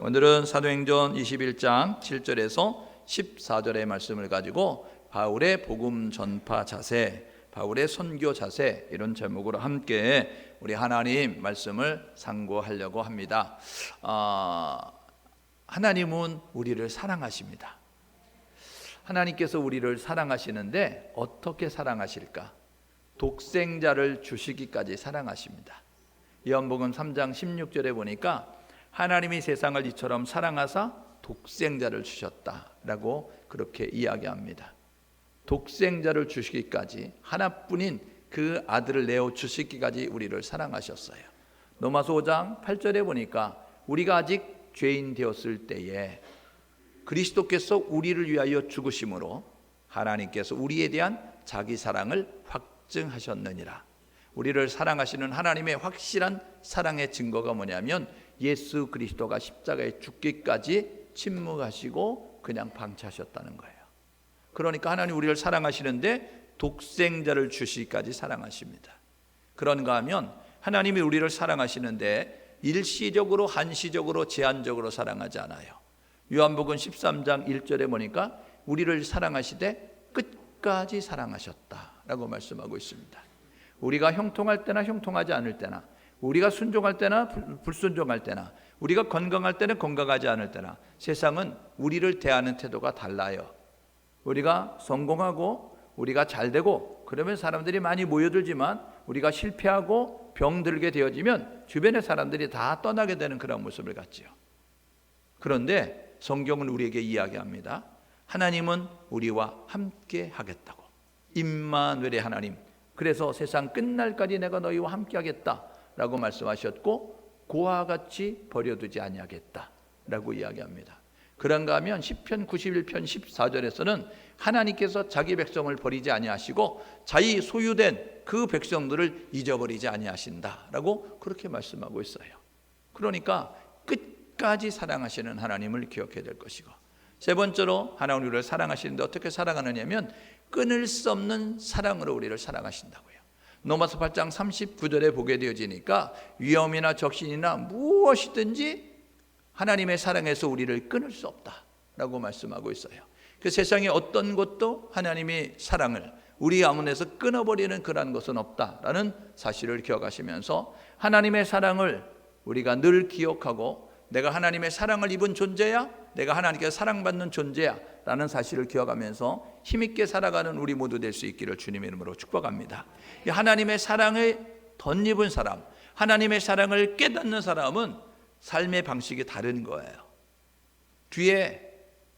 오늘은 사도행전 21장 7절에서 14절의 말씀을 가지고 바울의 복음 전파 자세, 바울의 선교 자세, 이런 제목으로 함께 우리 하나님 말씀을 상고하려고 합니다. 하나님은 우리를 사랑하십니다. 하나님께서 우리를 사랑하시는데 어떻게 사랑하실까? 독생자를 주시기까지 사랑하십니다. 요한복음 3장 16절에 보니까 하나님이 세상을 이처럼 사랑하사 독생자를 주셨다라고 그렇게 이야기합니다. 독생자를 주시기까지, 하나뿐인 그 아들을 내어 주시기까지 우리를 사랑하셨어요. 로마서 5장 8절에 보니까 우리가 아직 죄인 되었을 때에 그리스도께서 우리를 위하여 죽으심으로 하나님께서 우리에 대한 자기 사랑을 확증하셨느니라. 우리를 사랑하시는 하나님의 확실한 사랑의 증거가 뭐냐면 예수 그리스도가 십자가에 죽기까지 침묵하시고 그냥 방치하셨다는 거예요. 그러니까 하나님 우리를 사랑하시는데 독생자를 주시기까지 사랑하십니다. 그런가 하면 하나님이 우리를 사랑하시는데 일시적으로, 한시적으로, 제한적으로 사랑하지 않아요. 요한복음 13장 1절에 보니까 우리를 사랑하시되 끝까지 사랑하셨다라고 말씀하고 있습니다. 우리가 형통할 때나 형통하지 않을 때나, 우리가 순종할 때나 불순종할 때나, 우리가 건강할 때는 건강하지 않을 때나 세상은 우리를 대하는 태도가 달라요. 우리가 성공하고 우리가 잘되고 그러면 사람들이 많이 모여들지만 우리가 실패하고 병들게 되어지면 주변의 사람들이 다 떠나게 되는 그런 모습을 갖지요. 그런데 성경은 우리에게 이야기합니다. 하나님은 우리와 함께 하겠다고. 임마누엘의 하나님, 그래서 세상 끝날까지 내가 너희와 함께 하겠다라고 말씀하셨고 그와 같이 버려두지 아니하겠다라고 이야기합니다. 그런가 하면 시편 91편 14절에서는 하나님께서 자기 백성을 버리지 아니하시고 자기 소유된 그 백성들을 잊어버리지 아니하신다라고 그렇게 말씀하고 있어요. 그러니까 끝까지 사랑하시는 하나님을 기억해야 될 것이고, 세 번째로 하나님 우리를 사랑하시는데 어떻게 사랑하느냐면 끊을 수 없는 사랑으로 우리를 사랑하신다고요. 로마서 8장 39절에 보게 되어지니까 위험이나 적신이나 무엇이든지 하나님의 사랑에서 우리를 끊을 수 없다라고 말씀하고 있어요. 그 세상에 어떤 것도 하나님의 사랑을 우리 가문에서 끊어버리는 그런 것은 없다라는 사실을 기억하시면서 하나님의 사랑을 우리가 늘 기억하고 내가 하나님의 사랑을 입은 존재야, 내가 하나님께 사랑받는 존재야 라는 사실을 기억하면서 힘있게 살아가는 우리 모두 될 수 있기를 주님의 이름으로 축복합니다. 하나님의 사랑을 덧입은 사람, 하나님의 사랑을 깨닫는 사람은 삶의 방식이 다른 거예요. 뒤에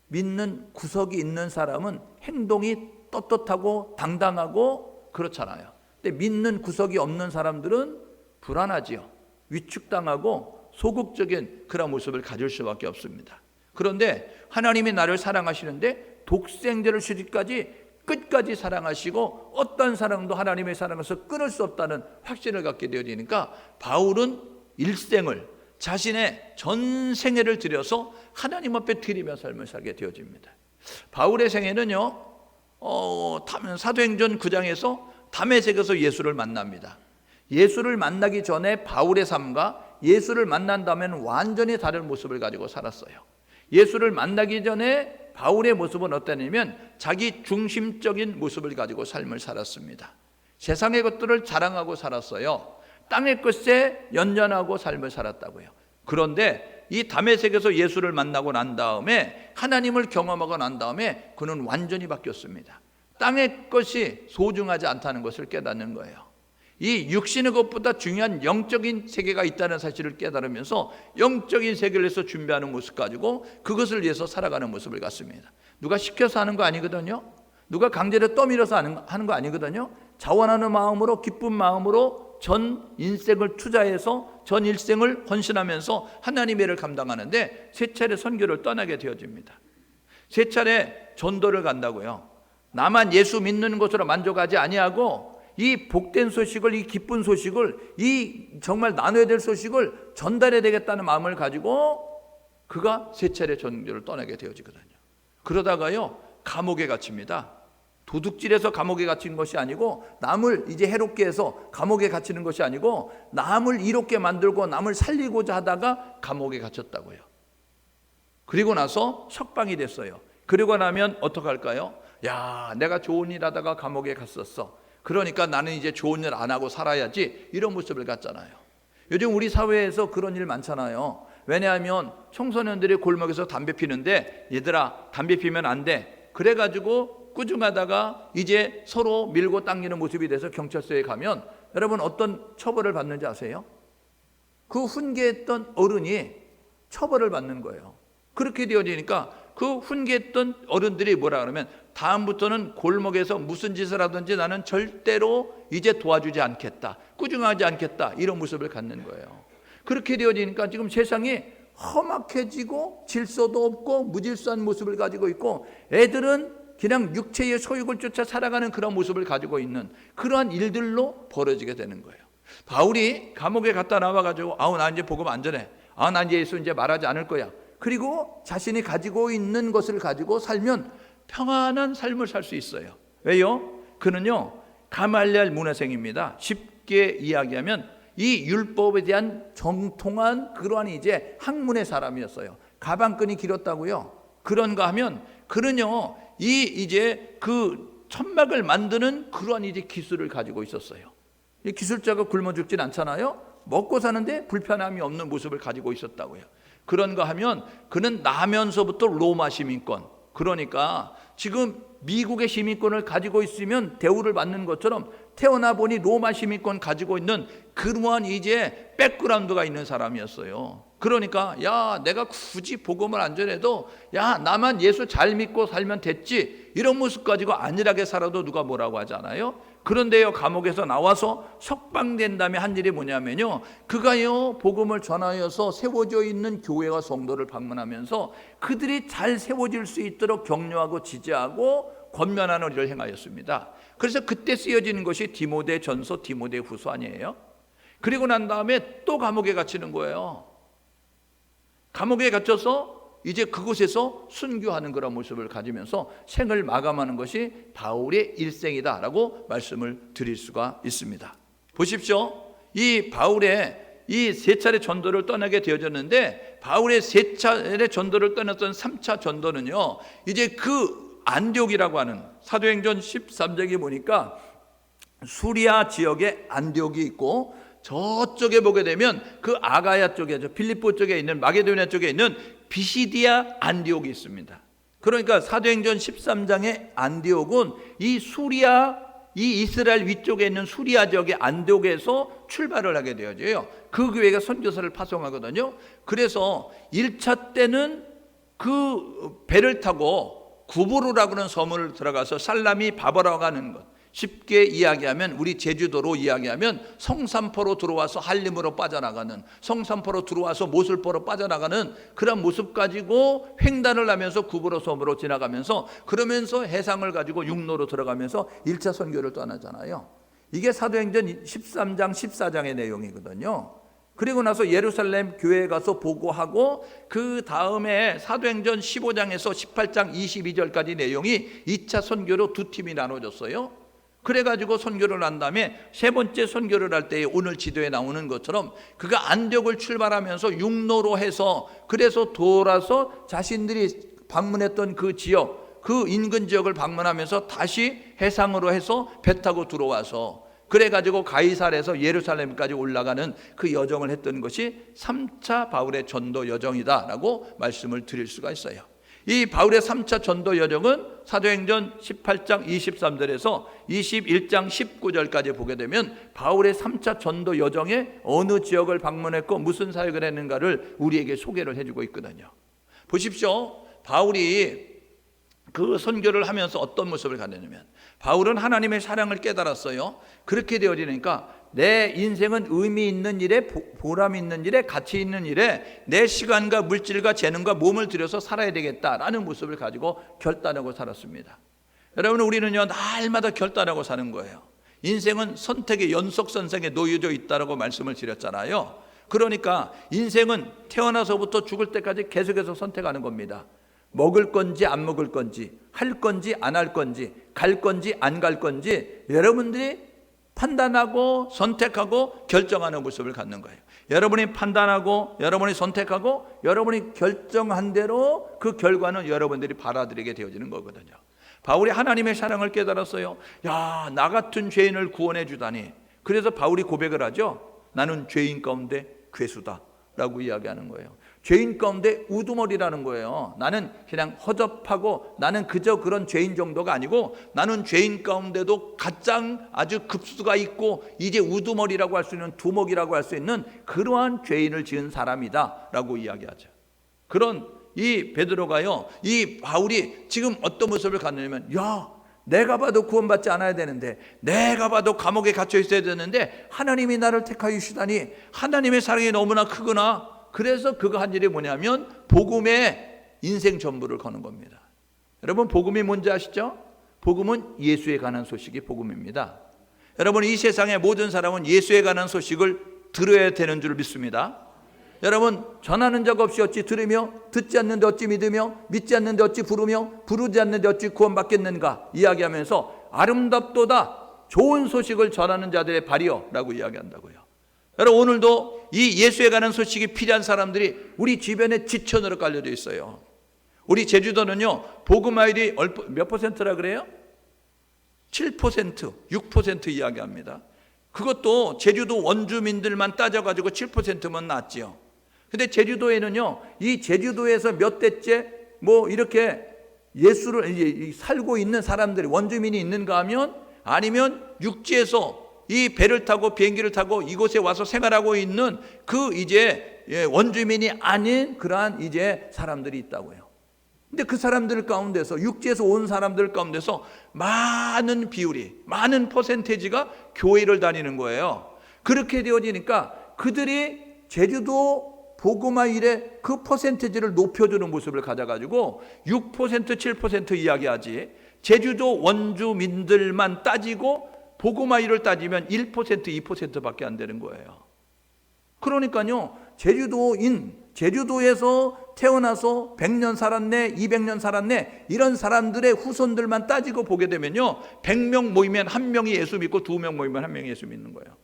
믿는 구석이 있는 사람은 행동이 떳떳하고 당당하고 그렇잖아요. 근데 믿는 구석이 없는 사람들은 불안하지요. 위축당하고 소극적인 그런 모습을 가질 수밖에 없습니다. 그런데 하나님이 나를 사랑하시는데 독생자를 주기까지 끝까지 사랑하시고 어떤 사랑도 하나님의 사랑에서 끊을 수 없다는 확신을 갖게 되어지니까 바울은 일생을, 자신의 전생애를 들여서 하나님 앞에 드리며 삶을 살게 되어집니다. 바울의 생애는요, 사도행전 9장에서 다메섹에서 예수를 만납니다. 예수를 만나기 전에 바울의 삶과 예수를 만난 다음에는 완전히 다른 모습을 가지고 살았어요. 예수를 만나기 전에 바울의 모습은 어떠냐면 자기 중심적인 모습을 가지고 삶을 살았습니다. 세상의 것들을 자랑하고 살았어요. 땅의 것에 연연하고 삶을 살았다고요. 그런데 이 다메섹에서 예수를 만나고 난 다음에, 하나님을 경험하고 난 다음에 그는 완전히 바뀌었습니다. 땅의 것이 소중하지 않다는 것을 깨닫는 거예요. 이 육신의 것보다 중요한 영적인 세계가 있다는 사실을 깨달으면서 영적인 세계를 위해서 준비하는 모습 가지고 그것을 위해서 살아가는 모습을 갖습니다. 누가 시켜서 하는 거 아니거든요. 누가 강제로 떠밀어서 하는 거 아니거든요. 자원하는 마음으로, 기쁜 마음으로 전 인생을 투자해서 전 일생을 헌신하면서 하나님의 일을 감당하는데 세 차례 선교를 떠나게 되어집니다. 세 차례 전도를 간다고요. 나만 예수 믿는 것으로 만족하지 아니하고 이 복된 소식을, 이 기쁜 소식을, 이 정말 나눠야 될 소식을 전달해야 되겠다는 마음을 가지고 그가 세 차례 전교를 떠나게 되어지거든요. 그러다가요, 감옥에 갇힙니다. 도둑질해서 감옥에 갇힌 것이 아니고, 남을 이제 해롭게 해서 감옥에 갇히는 것이 아니고, 남을 이롭게 만들고 남을 살리고자 하다가 감옥에 갇혔다고요. 그리고 나서 석방이 됐어요. 그리고 나면 어떡할까요? 야, 내가 좋은 일 하다가 감옥에 갔었어. 그러니까 나는 이제 좋은 일 안 하고 살아야지. 이런 모습을 갖잖아요. 요즘 우리 사회에서 그런 일 많잖아요. 왜냐하면 청소년들이 골목에서 담배 피는데 얘들아 담배 피면 안 돼. 그래가지고 꾸중하다가 이제 서로 밀고 당기는 모습이 돼서 경찰서에 가면 여러분 어떤 처벌을 받는지 아세요? 그 훈계했던 어른이 처벌을 받는 거예요. 그렇게 되어지니까 그 훈계했던 어른들이 뭐라 그러면 다음부터는 골목에서 무슨 짓을 하든지 나는 절대로 이제 도와주지 않겠다, 꾸중하지 않겠다, 이런 모습을 갖는 거예요. 그렇게 되어지니까 지금 세상이 험악해지고 질서도 없고 무질서한 모습을 가지고 있고 애들은 그냥 육체의 소욕을 쫓아 살아가는 그런 모습을 가지고 있는 그러한 일들로 벌어지게 되는 거예요. 바울이 감옥에 갔다 나와가지고 나 이제 복음 안 전해. 나 이제 예수 이제 말하지 않을 거야. 그리고 자신이 가지고 있는 것을 가지고 살면 평안한 삶을 살 수 있어요. 왜요? 그는요 가말리엘 문화생입니다. 쉽게 이야기하면 이 율법에 대한 정통한 그러한 이제 학문의 사람이었어요. 가방끈이 길었다고요. 그런가 하면 그는요 이제 그 천막을 만드는 그러한 이제 기술을 가지고 있었어요. 이 기술자가 굶어 죽진 않잖아요. 먹고 사는데 불편함이 없는 모습을 가지고 있었다고요. 그런가 하면 그는 나면서부터 로마 시민권, 그러니까 지금 미국의 시민권을 가지고 있으면 대우를 받는 것처럼 태어나 보니 로마 시민권 가지고 있는 그러한 이제 백그라운드가 있는 사람이었어요. 그러니까 야 내가 굳이 복음을 안 전해도 야 나만 예수 잘 믿고 살면 됐지, 이런 모습 가지고 안일하게 살아도 누가 뭐라고 하지 않아요? 그런데요 감옥에서 나와서 석방된 다음에 한 일이 뭐냐면요, 그가요 복음을 전하여서 세워져 있는 교회와 성도를 방문하면서 그들이 잘 세워질 수 있도록 격려하고 지지하고 권면하는 일을 행하였습니다. 그래서 그때 쓰여지는 것이 디모데전서, 디모데후서 아니에요? 그리고 난 다음에 또 감옥에 갇히는 거예요. 감옥에 갇혀서 이제 그곳에서 순교하는 그런 모습을 가지면서 생을 마감하는 것이 바울의 일생이다라고 말씀을 드릴 수가 있습니다. 보십시오. 이 바울의 이 세 차례 전도를 떠나게 되어졌는데 바울의 세 차례 전도를 떠났던 3차 전도는요, 이제 그 안디옥이라고 하는 사도행전 13장에 보니까 수리아 지역에 안디옥이 있고 저쪽에 보게 되면 그 아가야 쪽에 빌립보 쪽에 있는 마게도니아 쪽에 있는 비시디아 안디옥이 있습니다. 그러니까 사도행전 13장의 안디옥은 이 수리아, 이 이스라엘 위쪽에 있는 수리아 지역의 안디옥에서 출발을 하게 되어져요. 그 교회가 선교사를 파송하거든요. 그래서 1차 때는 그 배를 타고 구부르라고 하는 섬을 들어가서 살라미 바버라고 하는 것, 쉽게 이야기하면 우리 제주도로 이야기하면 성산포로 들어와서 한림으로 빠져나가는, 성산포로 들어와서 모슬포로 빠져나가는 그런 모습 가지고 횡단을 하면서 구부로 섬으로 지나가면서 그러면서 해상을 가지고 육로로 들어가면서 1차 선교를 떠나잖아요. 이게 사도행전 13장 14장의 내용이거든요. 그리고 나서 예루살렘 교회에 가서 보고하고 그 다음에 사도행전 15장에서 18장 22절까지 내용이 2차 선교로 두 팀이 나눠졌어요. 그래가지고 선교를 한 다음에 세 번째 선교를 할 때 오늘 지도에 나오는 것처럼 그가 안디옥을 출발하면서 육로로 해서 그래서 돌아서 자신들이 방문했던 그 지역, 그 인근 지역을 방문하면서 다시 해상으로 해서 배 타고 들어와서 그래가지고 가이사랴에서 예루살렘까지 올라가는 그 여정을 했던 것이 3차 바울의 전도 여정이다라고 말씀을 드릴 수가 있어요. 이 바울의 3차 전도 여정은 사도행전 18장 23절에서 21장 19절까지 보게 되면 바울의 3차 전도 여정에 어느 지역을 방문했고 무슨 사역을 했는가를 우리에게 소개를 해주고 있거든요. 보십시오. 바울이 그 선교를 하면서 어떤 모습을 갖느냐면 바울은 하나님의 사랑을 깨달았어요. 그렇게 되어지니까 내 인생은 의미 있는 일에, 보람 있는 일에, 가치 있는 일에 내 시간과 물질과 재능과 몸을 들여서 살아야 되겠다라는 모습을 가지고 결단하고 살았습니다. 여러분, 우리는요 날마다 결단하고 사는 거예요. 인생은 선택의 연속선상에 놓여져 있다라고 말씀을 드렸잖아요. 그러니까 인생은 태어나서부터 죽을 때까지 계속해서 선택하는 겁니다. 먹을 건지 안 먹을 건지, 할 건지 안 할 건지, 갈 건지 안 갈 건지 여러분들이 판단하고 선택하고 결정하는 모습을 갖는 거예요. 여러분이 판단하고 여러분이 선택하고 여러분이 결정한 대로 그 결과는 여러분들이 받아들이게 되어지는 거거든요. 바울이 하나님의 사랑을 깨달았어요. 야, 나 같은 죄인을 구원해 주다니. 그래서 바울이 고백을 하죠. 나는 죄인 가운데 괴수다 라고 이야기하는 거예요. 죄인 가운데 우두머리라는 거예요. 나는 그냥 허접하고 나는 그저 그런 죄인 정도가 아니고 나는 죄인 가운데도 가장 아주 급수가 있고 이제 우두머리라고 할 수 있는 두목이라고 할 수 있는 그러한 죄인을 지은 사람이다 라고 이야기하죠. 그런 이 베드로가요, 이 바울이 지금 어떤 모습을 갖느냐면, 야, 내가 봐도 구원받지 않아야 되는데, 내가 봐도 감옥에 갇혀 있어야 되는데 하나님이 나를 택하여 주시다니 하나님의 사랑이 너무나 크구나. 그래서 그거 한 일이 뭐냐면 복음에 인생 전부를 거는 겁니다. 여러분, 복음이 뭔지 아시죠? 복음은 예수에 관한 소식이 복음입니다. 여러분, 이 세상의 모든 사람은 예수에 관한 소식을 들어야 되는 줄 믿습니다. 여러분, 전하는 적 없이 어찌 들으며, 듣지 않는데 어찌 믿으며, 믿지 않는데 어찌 부르며, 부르지 않는데 어찌 구원받겠는가 이야기하면서 아름답도다 좋은 소식을 전하는 자들의 발이여 라고 이야기한다고요. 여러분, 오늘도 이 예수에 관한 소식이 필요한 사람들이 우리 주변에 지천으로 깔려져 있어요. 우리 제주도는요, 복음화율이 몇 퍼센트라 그래요? 7%, 6% 이야기합니다. 그것도 제주도 원주민들만 따져가지고 7%면 낫지요. 근데 제주도에는요, 이 제주도에서 몇 대째 이렇게 예수를 살고 있는 사람들이 원주민이 있는가 하면, 아니면 육지에서 이 배를 타고 비행기를 타고 이곳에 와서 생활하고 있는 그 이제 원주민이 아닌 그러한 이제 사람들이 있다고요. 근데 그 사람들 가운데서, 육지에서 온 사람들 가운데서 많은 비율이, 많은 퍼센테이지가 교회를 다니는 거예요. 그렇게 되어지니까 그들이 제주도 복음화 일에 그 퍼센테이지를 높여주는 모습을 가져가지고 6%, 7% 이야기하지, 제주도 원주민들만 따지고 복음화 일을 따지면 1%, 2%밖에 안 되는 거예요. 그러니까요, 제주도에서 태어나서 100년 살았네, 200년 살았네, 이런 사람들의 후손들만 따지고 보게 되면요, 100명 모이면 1명이 예수 믿고 2명 모이면 1명이 예수 믿는 거예요.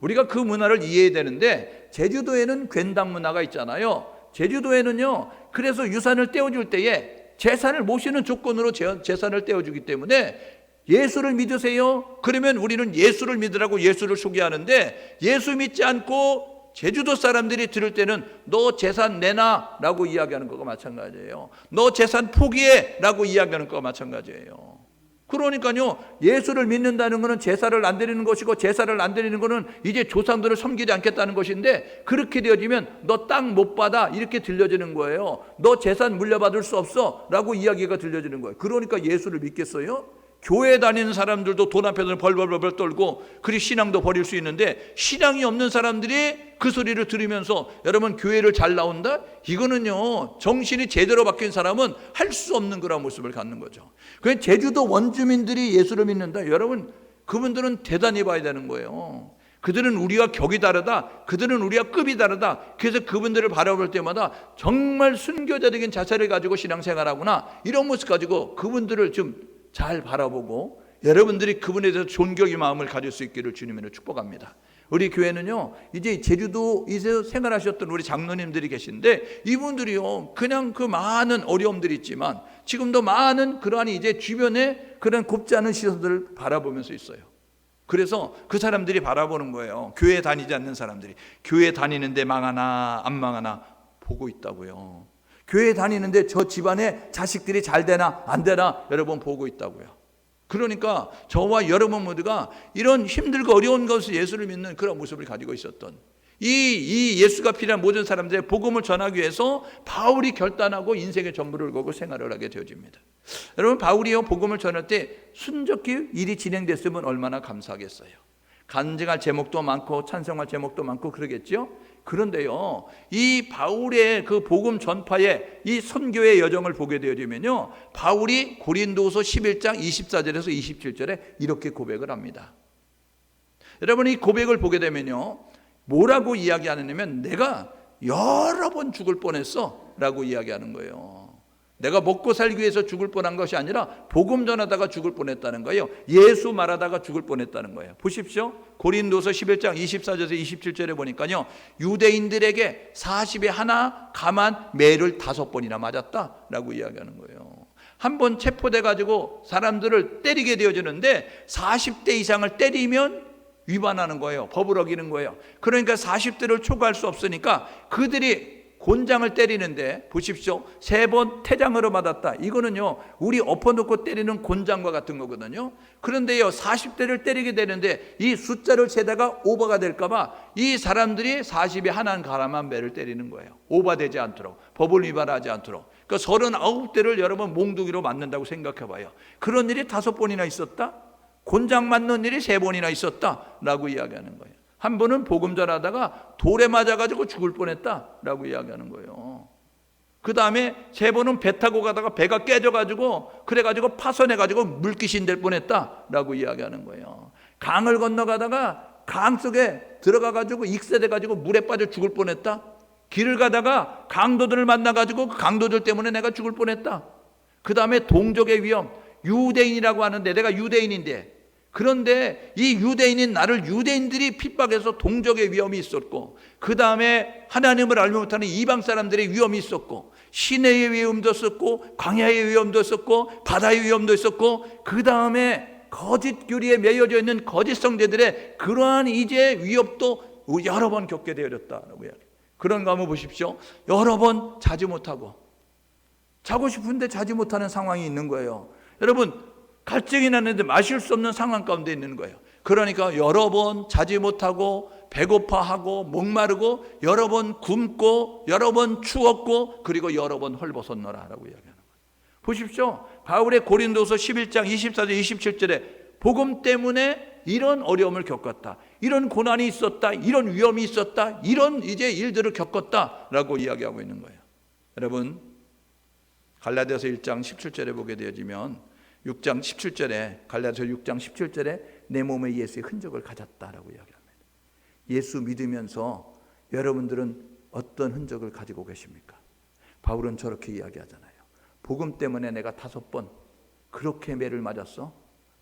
우리가 그 문화를 이해해야 되는데, 제주도에는 괜당 문화가 있잖아요. 제주도에는요, 그래서 유산을 떼어줄 때에 재산을 모시는 조건으로 재산을 떼어주기 때문에 예수를 믿으세요? 그러면 우리는 예수를 믿으라고 예수를 소개하는데, 예수 믿지 않고 제주도 사람들이 들을 때는 너 재산 내놔 라고 이야기하는 것과 마찬가지예요. 너 재산 포기해 라고 이야기하는 것과 마찬가지예요. 그러니까요, 예수를 믿는다는 것은 제사를 안 드리는 것이고, 제사를 안 드리는 것은 이제 조상들을 섬기지 않겠다는 것인데, 그렇게 되어지면 너 땅 못 받아 이렇게 들려지는 거예요. 너 재산 물려받을 수 없어 라고 이야기가 들려지는 거예요. 그러니까 예수를 믿겠어요? 교회 다니는 사람들도 돈 앞에서 벌벌벌 떨고 그리 신앙도 버릴 수 있는데, 신앙이 없는 사람들이 그 소리를 들으면서 여러분 교회를 잘 나온다? 이거는요, 정신이 제대로 바뀐 사람은 할 수 없는 그런 모습을 갖는 거죠. 그래서 제주도 원주민들이 예수를 믿는다? 여러분, 그분들은 대단히 봐야 되는 거예요. 그들은 우리와 격이 다르다, 그들은 우리와 급이 다르다. 그래서 그분들을 바라볼 때마다 정말 순교자적인 자세를 가지고 신앙생활하구나, 이런 모습 가지고 그분들을 좀 잘 바라보고 여러분들이 그분에 대해서 존경의 마음을 가질 수 있기를 주님으로 축복합니다. 우리 교회는요, 이제 제주도에서 생활하셨던 우리 장로님들이 계신데, 이분들이요, 그냥 그 많은 어려움들이 있지만 지금도 많은 그러한 이제 주변에 그런 곱지 않은 시선들을 바라보면서 있어요. 그래서 그 사람들이 바라보는 거예요. 교회 다니지 않는 사람들이 교회 다니는데 망하나 안 망하나 보고 있다고요. 교회 다니는데 저 집안에 자식들이 잘 되나 안 되나 여러분 보고 있다고요. 그러니까 저와 여러분 모두가 이런 힘들고 어려운 것을 예수를 믿는 그런 모습을 가지고 있었던 이 예수가 필요한 모든 사람들의 복음을 전하기 위해서 바울이 결단하고 인생의 전부를 걸고 생활을 하게 되어집니다. 여러분, 바울이요, 복음을 전할 때 순적히 일이 진행됐으면 얼마나 감사하겠어요. 간증할 제목도 많고 찬송할 제목도 많고 그러겠죠. 그런데요, 이 바울의 그 복음 전파의 이 선교의 여정을 보게 되어지면요, 바울이 고린도서 11장 24절에서 27절에 이렇게 고백을 합니다. 여러분, 이 고백을 보게 되면요, 뭐라고 이야기하느냐면 내가 여러 번 죽을 뻔했어 라고 이야기하는 거예요. 내가 먹고 살기 위해서 죽을 뻔한 것이 아니라 복음 전하다가 죽을 뻔했다는 거예요. 예수 말하다가 죽을 뻔했다는 거예요. 보십시오. 고린도서 11장 24절에서 27절에 보니까요, 유대인들에게 40에 하나 감한 매를 5번이나 맞았다라고 이야기하는 거예요. 한 번 체포돼 가지고 사람들을 때리게 되어지는데 40대 이상을 때리면 위반하는 거예요. 법을 어기는 거예요. 그러니까 40대를 초과할 수 없으니까 그들이 곤장을 때리는데 보십시오. 3번 태장으로 맞았다. 이거는요, 우리 엎어놓고 때리는 곤장과 같은 거거든요. 그런데요, 40대를 때리게 되는데 이 숫자를 세다가 오버가 될까봐 이 사람들이 40에 하나는 가람한 매를 때리는 거예요. 오버되지 않도록, 법을 위반하지 않도록. 그러니까 39대를 여러분 몽둥이로 맞는다고 생각해 봐요. 그런 일이 5번이나 있었다? 곤장 맞는 일이 3번이나 있었다라고 이야기하는 거예요. 한 번은 복음 전하다가 돌에 맞아가지고 죽을 뻔했다라고 이야기하는 거예요. 그 다음에 3번은 배 타고 가다가 배가 깨져가지고 그래가지고 파손해가지고 물귀신 될 뻔했다라고 이야기하는 거예요. 강을 건너가다가 강 속에 들어가가지고 익사돼가지고 물에 빠져 죽을 뻔했다. 길을 가다가 강도들을 만나가지고 그 강도들 때문에 내가 죽을 뻔했다. 그 다음에 동족의 위험, 유대인이라고 하는데 내가 유대인인데, 그런데 이 유대인인 나를 유대인들이 핍박해서 동족의 위험이 있었고, 그 다음에 하나님을 알지 못하는 이방 사람들의 위험이 있었고, 시내의 위험도 있었고, 광야의 위험도 있었고, 바다의 위험도 있었고, 그 다음에 거짓 교리에 매여져 있는 거짓 성제들의 그러한 이제 위협도 여러 번 겪게 되어졌다라고 이야기해요. 그런가 한번 보십시오. 여러 번 자지 못하고, 자고 싶은데 자지 못하는 상황이 있는 거예요. 여러분, 갈증이 났는데 마실 수 없는 상황 가운데 있는 거예요. 그러니까 여러 번 자지 못하고 배고파하고 목마르고 여러 번 굶고 여러 번 추웠고 그리고 여러 번 헐벗었노라라고 이야기하는 거예요. 보십시오. 바울의 고린도서 11장 24절 27절에 복음 때문에 이런 어려움을 겪었다, 이런 고난이 있었다, 이런 위험이 있었다, 이런 이제 일들을 겪었다라고 이야기하고 있는 거예요. 여러분, 갈라디아서 1장 17절에 보게 되어지면 6장 17절에 갈라디아서 6장 17절에 내 몸에 예수의 흔적을 가졌다라고 이야기합니다. 예수 믿으면서 여러분들은 어떤 흔적을 가지고 계십니까? 바울은 저렇게 이야기하잖아요. 복음 때문에 내가 5번 그렇게 매를 맞았어?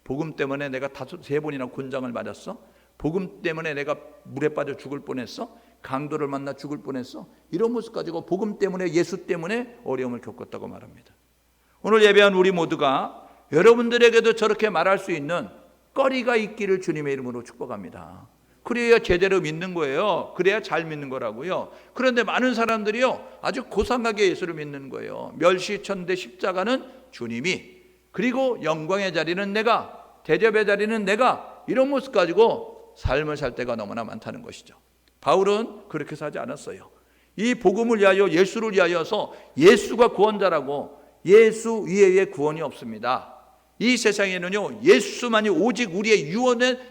복음 때문에 내가 3번이나 곤장을 맞았어? 복음 때문에 내가 물에 빠져 죽을 뻔했어? 강도를 만나 죽을 뻔했어? 이런 모습 가지고 복음 때문에, 예수 때문에 어려움을 겪었다고 말합니다. 오늘 예배한 우리 모두가 여러분들에게도 저렇게 말할 수 있는 거리가 있기를 주님의 이름으로 축복합니다. 그래야 제대로 믿는 거예요. 그래야 잘 믿는 거라고요. 그런데 많은 사람들이요, 아주 고상하게 예수를 믿는 거예요. 멸시천대 십자가는 주님이, 그리고 영광의 자리는 내가, 대접의 자리는 내가, 이런 모습 가지고 삶을 살 때가 너무나 많다는 것이죠. 바울은 그렇게 사지 않았어요. 이 복음을 위하여, 예수를 위하여서 예수가 구원자라고, 예수 이외에 구원이 없습니다. 이 세상에는요, 예수만이 오직 우리의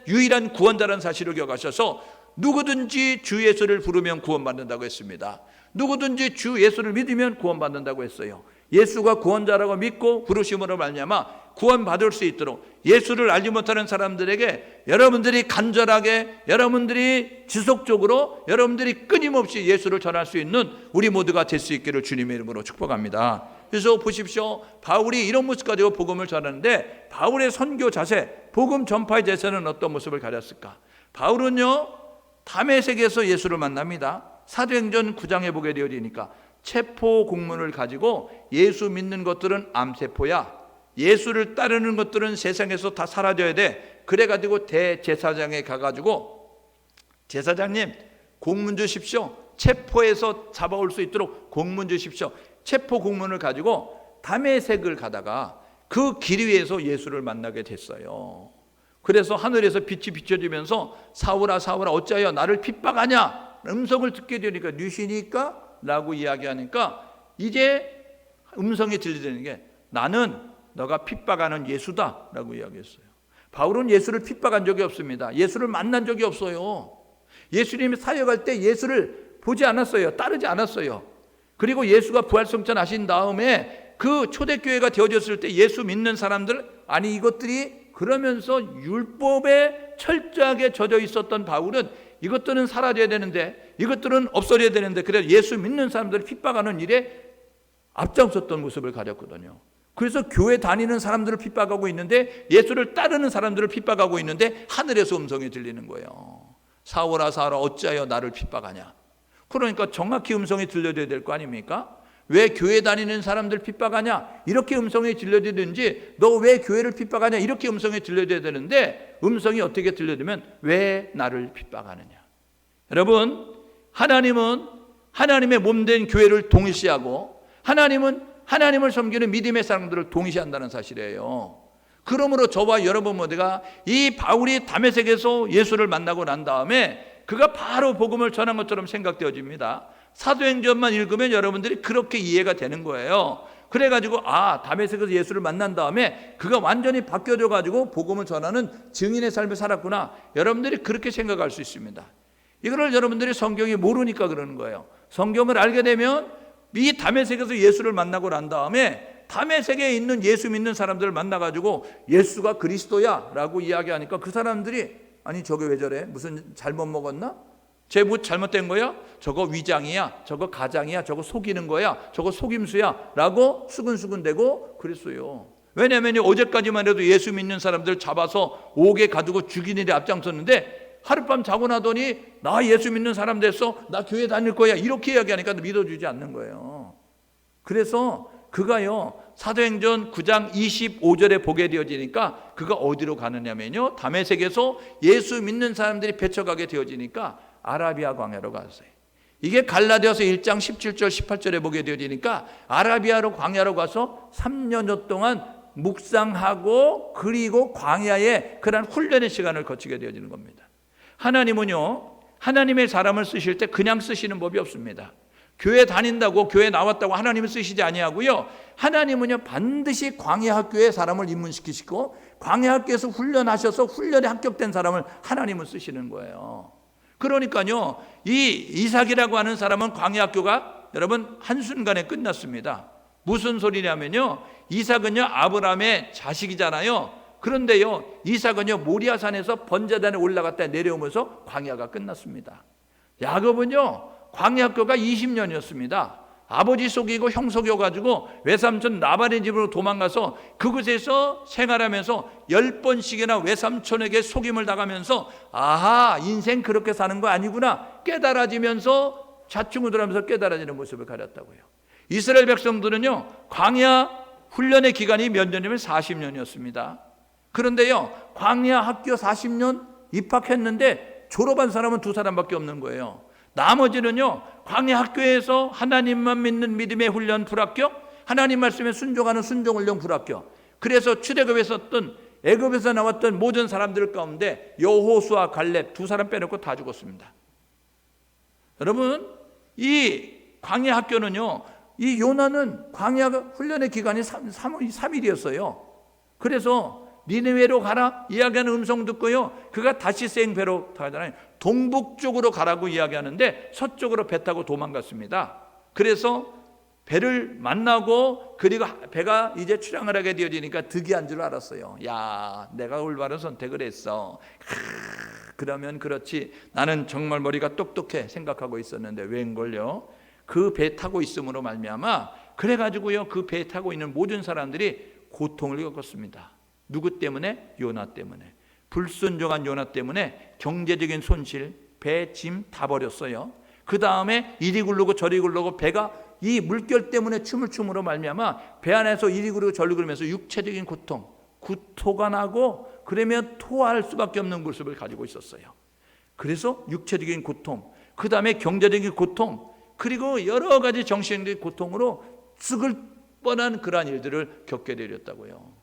유일한 구원자라는 사실을 기억하셔서 누구든지 주 예수를 부르면 구원받는다고 했습니다. 누구든지 주 예수를 믿으면 구원받는다고 했어요. 예수가 구원자라고 믿고 부르심으로 말미암아 구원받을 수 있도록 예수를 알지 못하는 사람들에게 여러분들이 간절하게, 여러분들이 지속적으로, 여러분들이 끊임없이 예수를 전할 수 있는 우리 모두가 될 수 있기를 주님의 이름으로 축복합니다. 그래서 보십시오. 바울이 이런 모습 가지고 복음을 전하는데 바울의 선교 자세, 복음 전파의 자세는 어떤 모습을 가졌을까? 바울은요, 다메섹에서 예수를 만납니다. 사도행전 9장에 보게 되어지니까 체포 공문을 가지고 예수 믿는 것들은 암세포야, 예수를 따르는 것들은 세상에서 다 사라져야 돼. 그래가지고 대제사장에 가가지고 제사장님 공문 주십시오. 체포해서 잡아올 수 있도록 공문 주십시오. 체포 공문을 가지고 다메섹을 가다가 그 길 위에서 예수를 만나게 됐어요. 그래서 하늘에서 빛이 비춰지면서 사울아 사울아 어찌하여 나를 핍박하냐 음성을 듣게 되니까, 뉘시니까? 라고 이야기하니까 이제 음성이 들리는 게 나는 너가 핍박하는 예수다 라고 이야기했어요. 바울은 예수를 핍박한 적이 없습니다. 예수를 만난 적이 없어요. 예수님이 사역할 때 예수를 보지 않았어요. 따르지 않았어요. 그리고 예수가 부활승천 하신 다음에 그 초대교회가 되어졌을 때 예수 믿는 사람들, 아니 이것들이 그러면서 율법에 철저하게 젖어 있었던 바울은 이것들은 사라져야 되는데, 이것들은 없어져야 되는데, 그래서 예수 믿는 사람들을 핍박하는 일에 앞장섰던 모습을 가졌거든요. 그래서 교회 다니는 사람들을 핍박하고 있는데, 예수를 따르는 사람들을 핍박하고 있는데 하늘에서 음성이 들리는 거예요. 사울아 사울아 어찌하여 나를 핍박하냐. 그러니까 정확히 음성이 들려줘야 될 거 아닙니까? 왜 교회 다니는 사람들 핍박하냐, 이렇게 음성이 들려지든지, 너 왜 교회를 핍박하냐, 이렇게 음성이 들려줘야 되는데, 음성이 어떻게 들려지면 왜 나를 핍박하느냐. 여러분, 하나님은 하나님의 몸된 교회를 동일시하고, 하나님은 하나님을 섬기는 믿음의 사람들을 동일시한다는 사실이에요. 그러므로 저와 여러분 모두가 이 바울이 다메섹에서 예수를 만나고 난 다음에 그가 바로 복음을 전한 것처럼 생각되어집니다. 사도행전만 읽으면 여러분들이 그렇게 이해가 되는 거예요. 그래가지고 다메섹에서 예수를 만난 다음에 그가 완전히 바뀌어져 가지고 복음을 전하는 증인의 삶을 살았구나, 여러분들이 그렇게 생각할 수 있습니다. 이거를 여러분들이 성경이 모르니까 그러는 거예요. 성경을 알게 되면 이 다메섹에서 예수를 만나고 난 다음에 다메섹에 있는 예수 믿는 사람들을 만나가지고 예수가 그리스도야 라고 이야기하니까 그 사람들이, 아니 저게 왜 저래, 무슨 잘못 먹었나, 쟤 뭐 잘못된 거야, 저거 위장이야, 저거 가장이야, 저거 속이는 거야, 저거 속임수야 라고 수근수근대고 그랬어요. 왜냐하면 어제까지만 해도 예수 믿는 사람들 잡아서 옥에 가두고 죽이는 일에 앞장섰는데, 하룻밤 자고 나더니 나 예수 믿는 사람 됐어, 나 교회 다닐 거야, 이렇게 이야기하니까 믿어주지 않는 거예요. 그래서 그가요, 사도행전 9장 25절에 보게 되어지니까 그가 어디로 가느냐면요, 다메섹에서 예수 믿는 사람들이 배쳐가게 되어지니까 아라비아 광야로 갔어요. 이게 갈라디아서 1장 17절 18절에 보게 되어지니까 아라비아로 광야로 가서 3년여 동안 묵상하고, 그리고 광야에 그런 훈련의 시간을 거치게 되어지는 겁니다. 하나님은요, 하나님의 사람을 쓰실 때 그냥 쓰시는 법이 없습니다. 교회 다닌다고, 교회 나왔다고 하나님을 쓰시지 아니하고요, 하나님은요 반드시 광야학교에 사람을 입문시키시고, 광야학교에서 훈련하셔서 훈련에 합격된 사람을 하나님은 쓰시는 거예요. 그러니까요, 이 이삭이라고 하는 사람은 광야학교가 여러분 한순간에 끝났습니다. 무슨 소리냐면요, 이삭은요 아브라함의 자식이잖아요. 그런데요, 이삭은요 모리아산에서 번제단에 올라갔다 내려오면서 광야가 끝났습니다. 야곱은요 광야학교가 20년이었습니다. 아버지 속이고 형 속여가지고 외삼촌 라반의 집으로 도망가서 그곳에서 생활하면서 10번씩이나 외삼촌에게 속임을 당하면서, 아하, 인생 그렇게 사는 거 아니구나 깨달아지면서 좌충우돌하면서 깨달아지는 모습을 가렸다고요. 이스라엘 백성들은요 광야 훈련의 기간이 몇 년이면 40년이었습니다. 그런데요 광야 학교 40년 입학했는데 졸업한 사람은 2사람밖에 없는 거예요. 나머지는요 광야 학교에서 하나님만 믿는 믿음의 훈련 불합격, 하나님 말씀에 순종하는 순종훈련 불합격. 그래서 출애굽에 있었던 애굽에서 나왔던 모든 사람들 가운데 여호수아 갈렙 2사람 빼놓고 다 죽었습니다. 여러분, 이 광야 학교는요, 이 요나는 광야 훈련의 기간이 3일이었어요. 그래서 니느웨로 가라 이야기하는 음성 듣고요, 그가 다시생 배로 가잖아요. 동북쪽으로 가라고 이야기하는데 서쪽으로 배 타고 도망갔습니다. 그래서 배를 만나고, 그리고 배가 이제 출항을 하게 되어지니까 득이한 줄 알았어요. 야, 내가 올바른 선택을 했어. 그러면 그렇지, 나는 정말 머리가 똑똑해 생각하고 있었는데 웬걸요, 그 배 타고 있음으로 말미암아 그래가지고요 그 배 타고 있는 모든 사람들이 고통을 겪었습니다. 누구 때문에? 요나 때문에. 불순종한 요나 때문에 경제적인 손실, 배, 짐 다 버렸어요. 그 다음에 이리 굴르고 저리 굴르고, 배가 이 물결 때문에 춤을 춤으로 말미암아 배 안에서 이리 굴르고 저리 굴르면서 육체적인 고통, 구토가 나고, 그러면 토할 수밖에 없는 모습을 가지고 있었어요. 그래서 육체적인 고통, 그 다음에 경제적인 고통, 그리고 여러 가지 정신적인 고통으로 죽을 뻔한 그러한 일들을 겪게 되었다고요.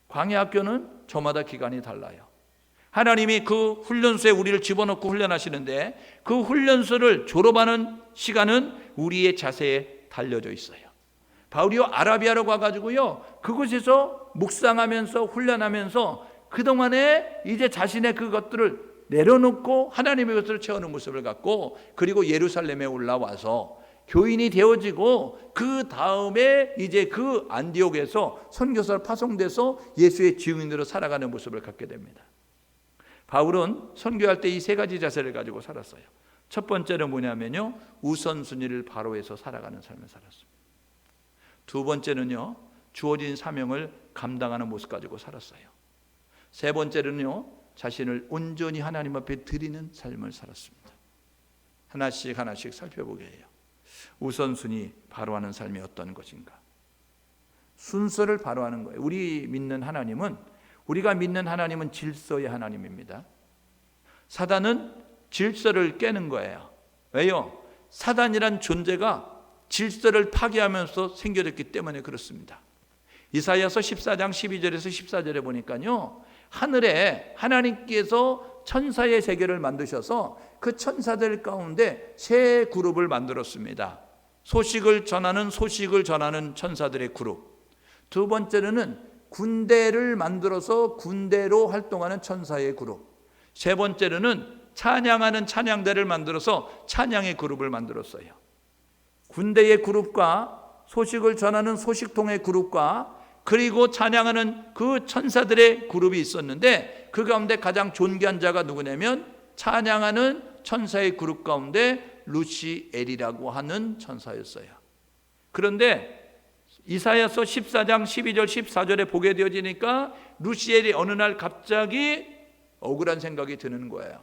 광야학교는 저마다 기간이 달라요. 하나님이 그 훈련소에 우리를 집어넣고 훈련하시는데, 그 훈련소를 졸업하는 시간은 우리의 자세에 달려져 있어요. 바울이요 아라비아로 가가지고요 그곳에서 묵상하면서 훈련하면서 그동안에 이제 자신의 그것들을 내려놓고 하나님의 것을 채우는 모습을 갖고, 그리고 예루살렘에 올라와서 교인이 되어지고, 그 다음에 이제 그 안디옥에서 선교사로 파송돼서 예수의 증인으로 살아가는 모습을 갖게 됩니다. 바울은 선교할 때 이 3가지 자세를 가지고 살았어요. 첫 번째는 뭐냐면요, 우선순위를 바로 해서 살아가는 삶을 살았습니다. 두 번째는요, 주어진 사명을 감당하는 모습 가지고 살았어요. 세 번째는요, 자신을 온전히 하나님 앞에 드리는 삶을 살았습니다. 하나씩 하나씩 살펴보게 해요. 우선순위 바로 하는 삶이 어떤 것인가? 순서를 바로 하는 거예요. 우리가 믿는 하나님은 질서의 하나님입니다. 사단은 질서를 깨는 거예요. 왜요? 사단이란 존재가 질서를 파괴하면서 생겨졌기 때문에 그렇습니다. 이사야서 14장 12절에서 14절에 보니까요, 하늘에 하나님께서 천사의 세계를 만드셔서 그 천사들 가운데 세 그룹을 만들었습니다. 소식을 전하는 천사들의 그룹. 두 번째로는 군대를 만들어서 군대로 활동하는 천사의 그룹. 세 번째로는 찬양하는 찬양대를 만들어서 찬양의 그룹을 만들었어요. 군대의 그룹과 소식을 전하는 소식통의 그룹과 그리고 찬양하는 그 천사들의 그룹이 있었는데, 그 가운데 가장 존귀한 자가 누구냐면 찬양하는 천사의 그룹 가운데 루시엘이라고 하는 천사였어요. 그런데 이사야서 14장 12절 14절에 보게 되어지니까 루시엘이 어느 날 갑자기 억울한 생각이 드는 거예요.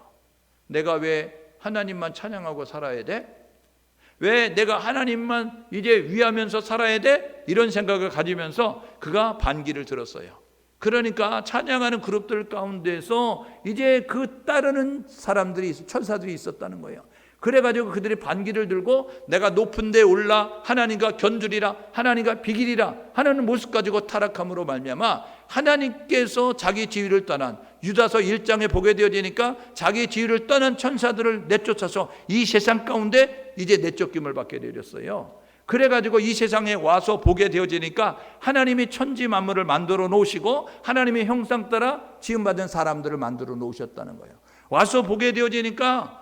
내가 왜 하나님만 찬양하고 살아야 돼? 왜 내가 하나님만 이제 위하면서 살아야 돼? 이런 생각을 가지면서 그가 반기를 들었어요. 그러니까 찬양하는 그룹들 가운데서 이제 그 따르는 사람들이, 천사들이 있었다는 거예요. 그래가지고 그들이 반기를 들고 내가 높은 데 올라 하나님과 견주리라, 하나님과 비기리라 하는 모습 가지고 타락함으로 말미암아 하나님께서 자기 지위를 떠난, 유다서 1장에 보게 되어지니까 자기 지위를 떠난 천사들을 내쫓아서 이 세상 가운데 이제 내쫓김을 받게 되었어요. 그래가지고 이 세상에 와서 보게 되어지니까 하나님이 천지 만물을 만들어 놓으시고 하나님의 형상 따라 지음받은 사람들을 만들어 놓으셨다는 거예요. 와서 보게 되어지니까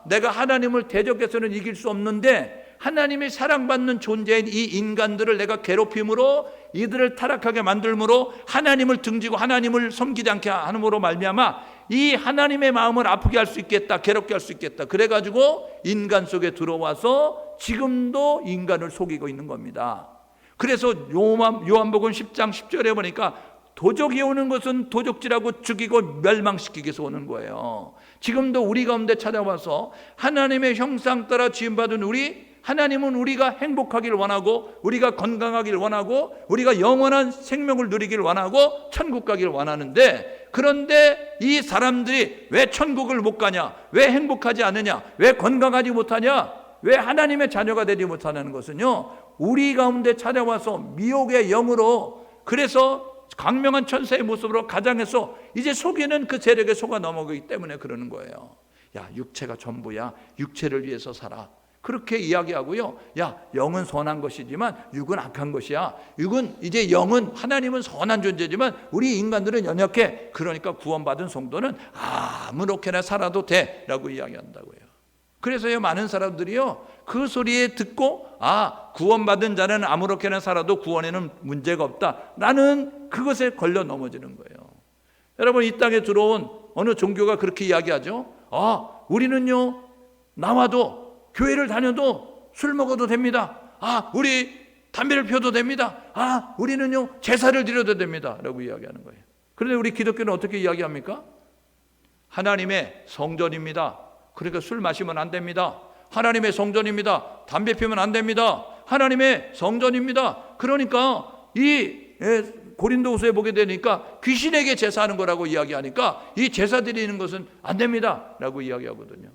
내가 하나님을 대적해서는 이길 수 없는데 하나님의 사랑받는 존재인 이 인간들을 내가 괴롭힘으로 이들을 타락하게 만들므로 하나님을 등지고 하나님을 섬기지 않게 함으로 말미암아 이 하나님의 마음을 아프게 할 수 있겠다, 괴롭게 할 수 있겠다. 그래가지고 인간 속에 들어와서 지금도 인간을 속이고 있는 겁니다. 그래서 요한복음 10장 10절에 보니까 도적이 오는 것은 도적질하고 죽이고 멸망시키기 위해서 오는 거예요. 지금도 우리 가운데 찾아와서 하나님의 형상 따라 지음받은 하나님은 우리가 행복하길 원하고 우리가 건강하길 원하고 우리가 영원한 생명을 누리길 원하고 천국 가길 원하는데, 그런데 이 사람들이 왜 천국을 못 가냐, 왜 행복하지 않느냐, 왜 건강하지 못하냐, 왜 하나님의 자녀가 되지 못하는 것은요, 우리 가운데 찾아와서 미혹의 영으로, 그래서 강명한 천사의 모습으로 가장해서 이제 속이는 그 세력에 속아 넘어가기 때문에 그러는 거예요. 야, 육체가 전부야, 육체를 위해서 살아, 그렇게 이야기하고요. 야, 영은 선한 것이지만 육은 악한 것이야. 영은 하나님은 선한 존재지만 우리 인간들은 연약해. 그러니까 구원받은 성도는 아무렇게나 살아도 돼 라고 이야기한다고요. 그래서요, 많은 사람들이요, 그 소리에 듣고 구원받은 자는 아무렇게나 살아도 구원에는 문제가 없다 라는 그것에 걸려 넘어지는 거예요. 여러분, 이 땅에 들어온 어느 종교가 그렇게 이야기하죠. 우리는요, 나와도 교회를 다녀도 술 먹어도 됩니다. 우리 담배를 피워도 됩니다. 우리는요, 제사를 드려도 됩니다 라고 이야기하는 거예요. 그런데 우리 기독교는 어떻게 이야기합니까? 하나님의 성전입니다. 그러니까 술 마시면 안 됩니다. 하나님의 성전입니다. 담배 피우면 안 됩니다. 하나님의 성전입니다. 그러니까 이 고린도후서에 보게 되니까 귀신에게 제사하는 거라고 이야기하니까 이 제사 드리는 것은 안 됩니다 라고 이야기하거든요.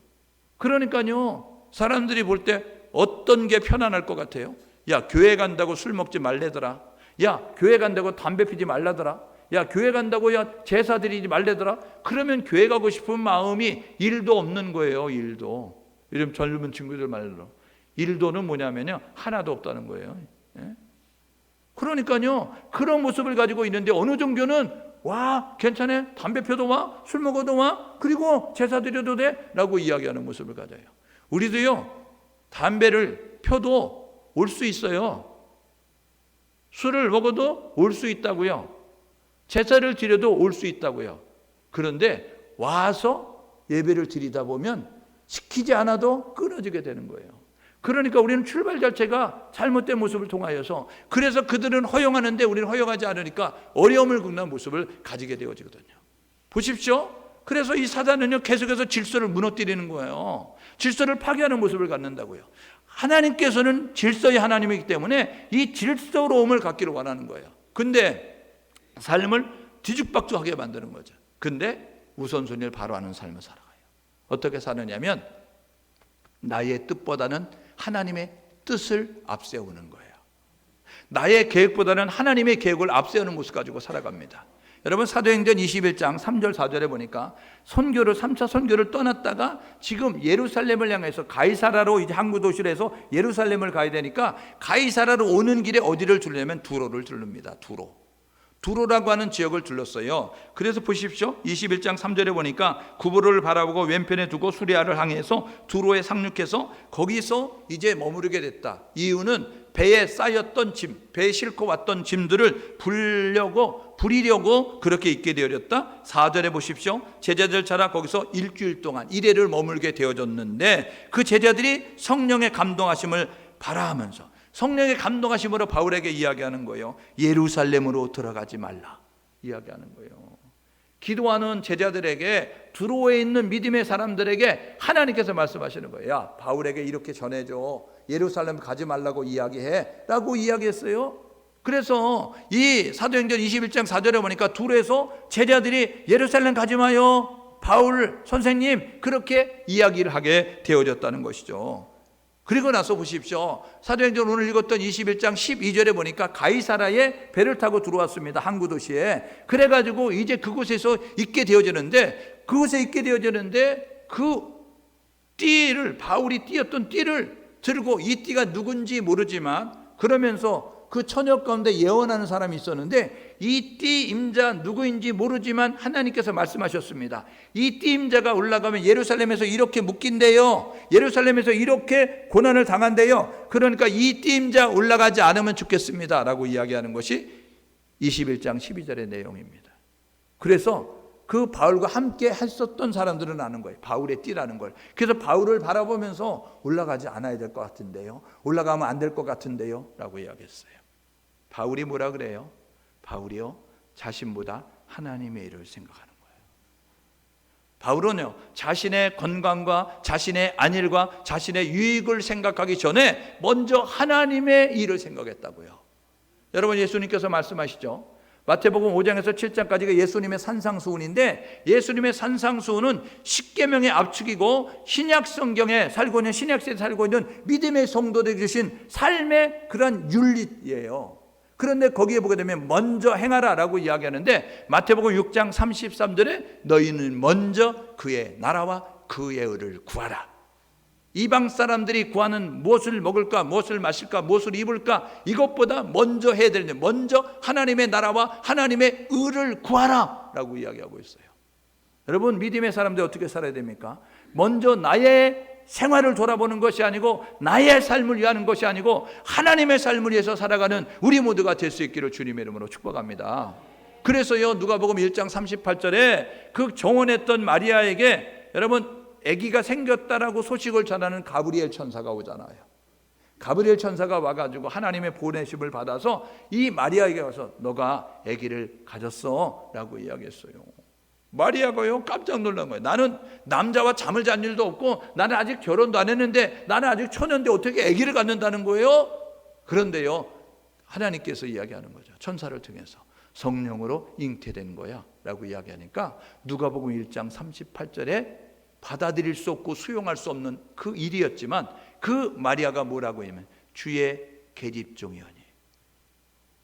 그러니까요, 사람들이 볼 때 어떤 게 편안할 것 같아요? 야, 교회 간다고 술 먹지 말래더라. 야, 교회 간다고 담배 피지 말라더라. 야, 교회 간다고 제사 드리지 말래더라. 그러면 교회 가고 싶은 마음이 일도 없는 거예요. 일도. 요즘 젊은 친구들 말로 일도는 뭐냐면요, 하나도 없다는 거예요. 그러니까요, 그런 모습을 가지고 있는데 어느 종교는 괜찮아, 담배 펴도 와, 술 먹어도 와, 그리고 제사 드려도 돼 라고 이야기하는 모습을 가져요. 우리도요, 담배를 펴도 올 수 있어요. 술을 먹어도 올 수 있다고요. 제사를 드려도 올 수 있다고요. 그런데 와서 예배를 드리다 보면 시키지 않아도 끊어지게 되는 거예요. 그러니까 우리는 출발 자체가 잘못된 모습을 통하여서, 그래서 그들은 허용하는데 우리는 허용하지 않으니까 어려움을 겪는 모습을 가지게 되어지거든요. 보십시오. 그래서 이 사단은요, 계속해서 질서를 무너뜨리는 거예요. 질서를 파괴하는 모습을 갖는다고요. 하나님께서는 질서의 하나님이기 때문에 이 질서로움을 갖기를 원하는 거예요. 근데 삶을 뒤죽박죽하게 만드는 거죠. 근데 우선순위를 바로 하는 삶을 살아가요. 어떻게 사느냐면 나의 뜻보다는 하나님의 뜻을 앞세우는 거예요. 나의 계획보다는 하나님의 계획을 앞세우는 모습 가지고 살아갑니다. 여러분, 사도행전 21장 3절 4절에 보니까 3차 선교를 떠났다가 지금 예루살렘을 향해서 가이사라로, 이제 항구 도시로 해서 예루살렘을 가야 되니까 가이사라로 오는 길에 어디를 들르냐면 두로를 들릅니다. 두로라고 하는 지역을 둘렀어요. 그래서 보십시오. 21장 3절에 보니까 구브로를 바라보고 왼편에 두고 수리아를 항해서 두로에 상륙해서 거기서 이제 머무르게 됐다. 이유는 배에 쌓였던 짐, 배에 싣고 왔던 짐들을 부리려고 그렇게 있게 되어졌다. 4절에 보십시오. 제자들 찾아 거기서 일주일 동안 1회를 머물게 되어졌는데 그 제자들이 성령의 감동하심을 바라하면서, 성령의 감동하심으로 바울에게 이야기하는 거예요. 예루살렘으로 들어가지 말라 이야기하는 거예요. 기도하는 제자들에게, 두로에 있는 믿음의 사람들에게 하나님께서 말씀하시는 거예요. 야, 바울에게 이렇게 전해줘. 예루살렘 가지 말라고 이야기해 라고 이야기했어요. 그래서 이 사도행전 21장 4절에 보니까 두로에서 제자들이 예루살렘 가지 마요, 바울 선생님, 그렇게 이야기를 하게 되어졌다는 것이죠. 그리고 나서 보십시오. 사도행전 오늘 읽었던 21장 12절에 보니까 가이사라에 배를 타고 들어왔습니다. 항구 도시에. 그래가지고 이제 그곳에서 있게 되어지는데, 그 띠를, 바울이 띠었던 띠를 들고, 이 띠가 누군지 모르지만 그러면서 그 처녀 가운데 예언하는 사람이 있었는데, 이 띠 임자 누구인지 모르지만 하나님께서 말씀하셨습니다. 이 띠 임자가 올라가면 예루살렘에서 이렇게 묶인대요. 예루살렘에서 이렇게 고난을 당한대요. 그러니까 이 띠 임자 올라가지 않으면 죽겠습니다 라고 이야기하는 것이 21장 12절의 내용입니다. 그래서 그 바울과 함께 했었던 사람들은 아는 거예요. 바울의 띠라는 걸. 그래서 바울을 바라보면서 올라가지 않아야 될 것 같은데요, 올라가면 안 될 것 같은데요 라고 이야기했어요. 바울이 뭐라 그래요? 바울이요, 자신보다 하나님의 일을 생각하는 거예요. 바울은요, 자신의 건강과 자신의 안일과 자신의 유익을 생각하기 전에 먼저 하나님의 일을 생각했다고요. 여러분, 예수님께서 말씀하시죠. 마태복음 5장에서 7장까지가 예수님의 산상수훈인데, 예수님의 산상수훈은 십계명의 압축이고 신약 성경에 살고 있는, 신약시대에 살고 있는 믿음의 성도들이 주신 삶의 그런 윤리예요. 그런데 거기에 보게 되면 먼저 행하라 라고 이야기하는데, 마태복음 6장 33절에 너희는 먼저 그의 나라와 그의 의를 구하라. 이방 사람들이 구하는 무엇을 먹을까, 무엇을 마실까, 무엇을 입을까, 이것보다 먼저 해야 되는데 먼저 하나님의 나라와 하나님의 의를 구하라 라고 이야기하고 있어요. 여러분, 믿음의 사람들이 어떻게 살아야 됩니까? 먼저 나의 생활을 돌아보는 것이 아니고, 나의 삶을 위하는 것이 아니고 하나님의 삶을 위해서 살아가는 우리 모두가 될 수 있기를 주님의 이름으로 축복합니다. 그래서요, 누가복음 1장 38절에 그 정원했던 마리아에게, 여러분, 아기가 생겼다라고 소식을 전하는 가브리엘 천사가 오잖아요. 가브리엘 천사가 와가지고 하나님의 보내심을 받아서 이 마리아에게 와서 너가 아기를 가졌어 라고 이야기했어요. 마리아가요, 깜짝 놀란 거예요. 나는 남자와 잠을 잔 일도 없고, 나는 아직 결혼도 안 했는데, 나는 아직 처녀인데 어떻게 아기를 갖는다는 거예요? 그런데요, 하나님께서 이야기하는 거죠. 천사를 통해서 성령으로 잉태된 거야 라고 이야기하니까 누가복음 1장 38절에 받아들일 수 없고 수용할 수 없는 그 일이었지만, 그 마리아가 뭐라고 하면 주의 계집종이오니,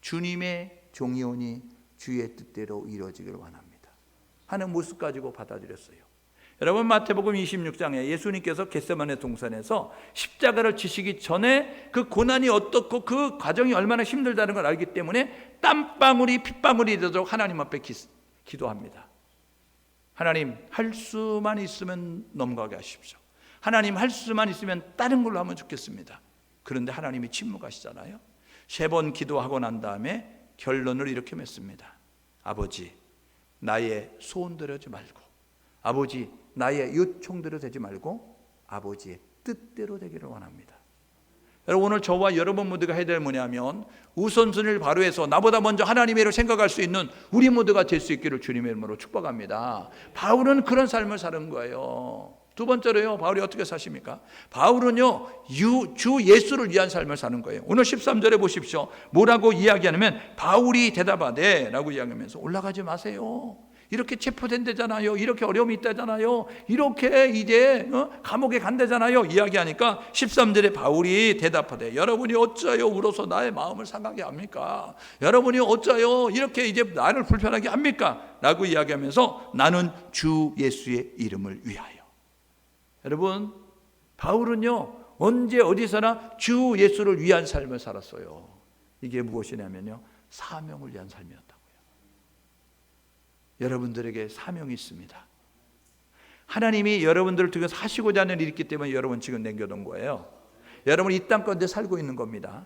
주님의 종이오니 주의 뜻대로 이루어지기를 원합니다 하는 모습 가지고 받아들였어요. 여러분, 마태복음 26장에 예수님께서 겟세마네 동산에서 십자가를 지시기 전에 그 고난이 어떻고 그 과정이 얼마나 힘들다는 걸 알기 때문에 땀방울이 핏방울이 되도록 하나님 앞에 기도합니다. 하나님, 할 수만 있으면 넘어가게 하십시오. 하나님, 할 수만 있으면 다른 걸로 하면 좋겠습니다. 그런데 하나님이 침묵하시잖아요. 3번 기도하고 난 다음에 결론을 이렇게 맺습니다. 아버지, 나의 소원대로 되지 말고, 아버지, 나의 요청대로 되지 말고 아버지의 뜻대로 되기를 원합니다. 여러분, 오늘 저와 여러분 모두가 해야 될 뭐냐면 우선순위를 바로 해서 나보다 먼저 하나님의 일을 생각할 수 있는 우리 모두가 될 수 있기를 주님의 이름으로 축복합니다. 바울은 그런 삶을 사는 거예요. 두 번째로요, 바울이 어떻게 사십니까? 바울은요, 주 예수를 위한 삶을 사는 거예요. 오늘 13절에 보십시오. 뭐라고 이야기하냐면 바울이 대답하되 라고 이야기하면서 올라가지 마세요. 이렇게 체포된다잖아요. 이렇게 어려움이 있다잖아요. 이렇게 이제 감옥에 간다잖아요. 이야기하니까 13절에 바울이 대답하되 여러분이 어찌하여 울어서 나의 마음을 상하게 합니까? 여러분이 어찌하여 이렇게 이제 나를 불편하게 합니까? 라고 이야기하면서 나는 주 예수의 이름을 위하여. 여러분, 바울은요 언제 어디서나 주 예수를 위한 삶을 살았어요. 이게 무엇이냐면요, 사명을 위한 삶이었다고요. 여러분들에게 사명이 있습니다. 하나님이 여러분들을 통해서 하시고자 하는 일이 있기 때문에 여러분 지금 남겨둔 거예요. 여러분이 이 땅 가운데 살고 있는 겁니다.